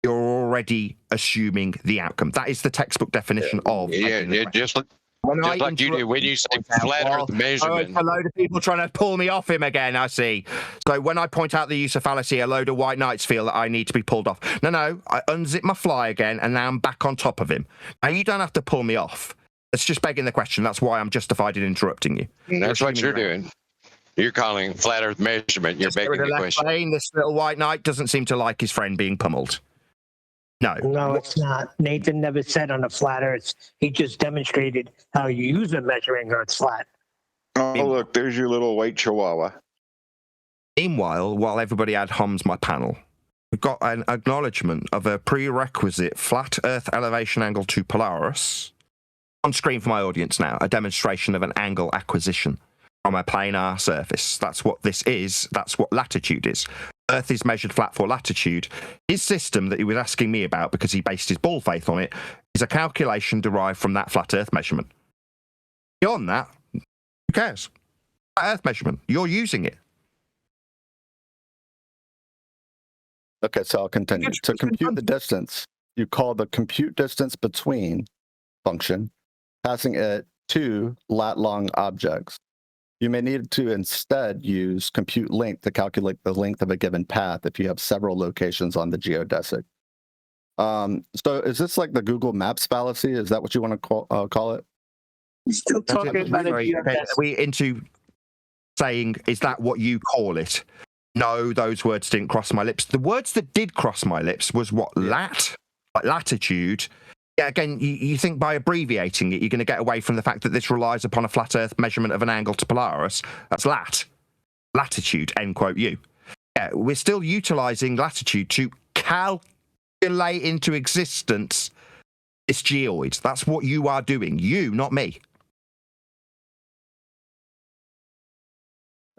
[SPEAKER 1] you're already assuming the outcome. That is the textbook definition of.
[SPEAKER 9] Just like you do when you say flat Earth measurement.
[SPEAKER 1] A load of people trying to pull me off him again, I see. So when I point out the use of fallacy, a load of white knights feel that I need to be pulled off. No, I unzip my fly again, and now I'm back on top of him. Now, you don't have to pull me off. It's just begging the question. That's why I'm justified in interrupting you.
[SPEAKER 9] That's what you're doing. You're calling flat Earth measurement. You're begging the question.
[SPEAKER 1] Lane, this little white knight doesn't seem to like his friend being pummeled.
[SPEAKER 2] No, it's not. Nathan never said on a flat Earth. He just demonstrated how you use a measuring Earth flat.
[SPEAKER 11] Oh, look, there's your little white chihuahua.
[SPEAKER 1] Meanwhile, while everybody ad homs my panel, we've got an acknowledgement of a prerequisite flat Earth elevation angle to Polaris. On screen for my audience now, a demonstration of an angle acquisition from a planar surface. That's what this is. That's what latitude is. Earth is measured flat for latitude. His system that he was asking me about, because he based his ball faith on it, is a calculation derived from that flat Earth measurement. Beyond that, who cares? Flat Earth measurement. You're using it.
[SPEAKER 6] Okay, so I'll continue. To compute the distance, you call the compute distance between function, passing it to lat-long objects. You may need to instead use compute length to calculate the length of a given path if you have several locations on the geodesic. So is this like the Google Maps fallacy? Is that what you want to call it?
[SPEAKER 2] Still talking about a geodesic.
[SPEAKER 1] Are we into saying, is that what you call it? No, those words didn't cross my lips. The words that did cross my lips was what? Like latitude. Yeah, again, you think by abbreviating it, you're going to get away from the fact that this relies upon a flat Earth measurement of an angle to Polaris. That's latitude, end quote, you. Yeah, we're still utilising latitude to calculate calculate into existence this geoid. That's what you are doing. You, not me.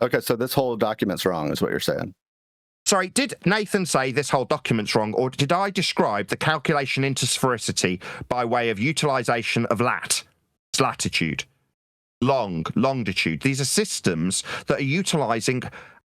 [SPEAKER 6] Okay, so this whole document's wrong, is what you're saying.
[SPEAKER 1] Sorry, did Nathan say this whole document's wrong, or did I describe the calculation into sphericity by way of utilization of latitude, longitude? These are systems that are utilizing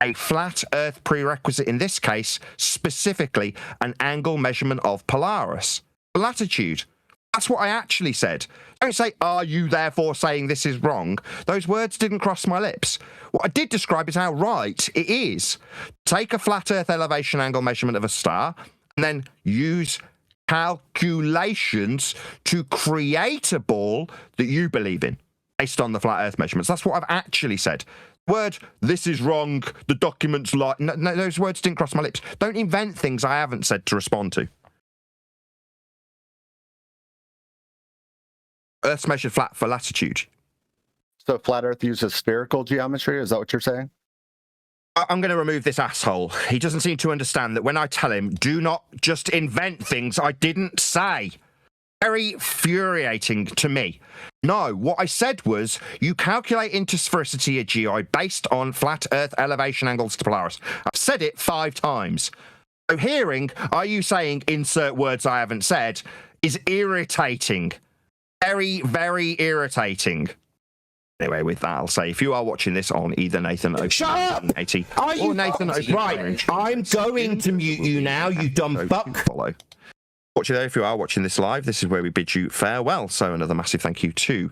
[SPEAKER 1] a flat Earth prerequisite, in this case, specifically an angle measurement of Polaris. Latitude. That's what I actually said. Don't say, are you therefore saying this is wrong? Those words didn't cross my lips. What I did describe is how right it is. Take a flat Earth elevation angle measurement of a star and then use calculations to create a ball that you believe in based on the flat Earth measurements. That's what I've actually said. Word, this is wrong, the document's like... No, those words didn't cross my lips. Don't invent things I haven't said to respond to. Earth's measured flat for latitude.
[SPEAKER 6] So flat Earth uses spherical geometry? Is that what you're saying?
[SPEAKER 1] I'm going to remove this asshole. He doesn't seem to understand that when I tell him, do not just invent things I didn't say. Very infuriating to me. No, what I said was, you calculate into sphericity a geoid based on flat Earth elevation angles to Polaris. I've said it 5 times. So hearing, are you saying insert words I haven't said, is irritating. Very, very irritating. Anyway, with that, I'll say if you are watching this on either Nathan O.
[SPEAKER 14] Shut up! Are you
[SPEAKER 1] Nathan O.
[SPEAKER 14] Right, I'm going to mute you now, you dumb fuck.
[SPEAKER 1] Follow. Watching there, if you are watching this live, this is where we bid you farewell. So another massive thank you to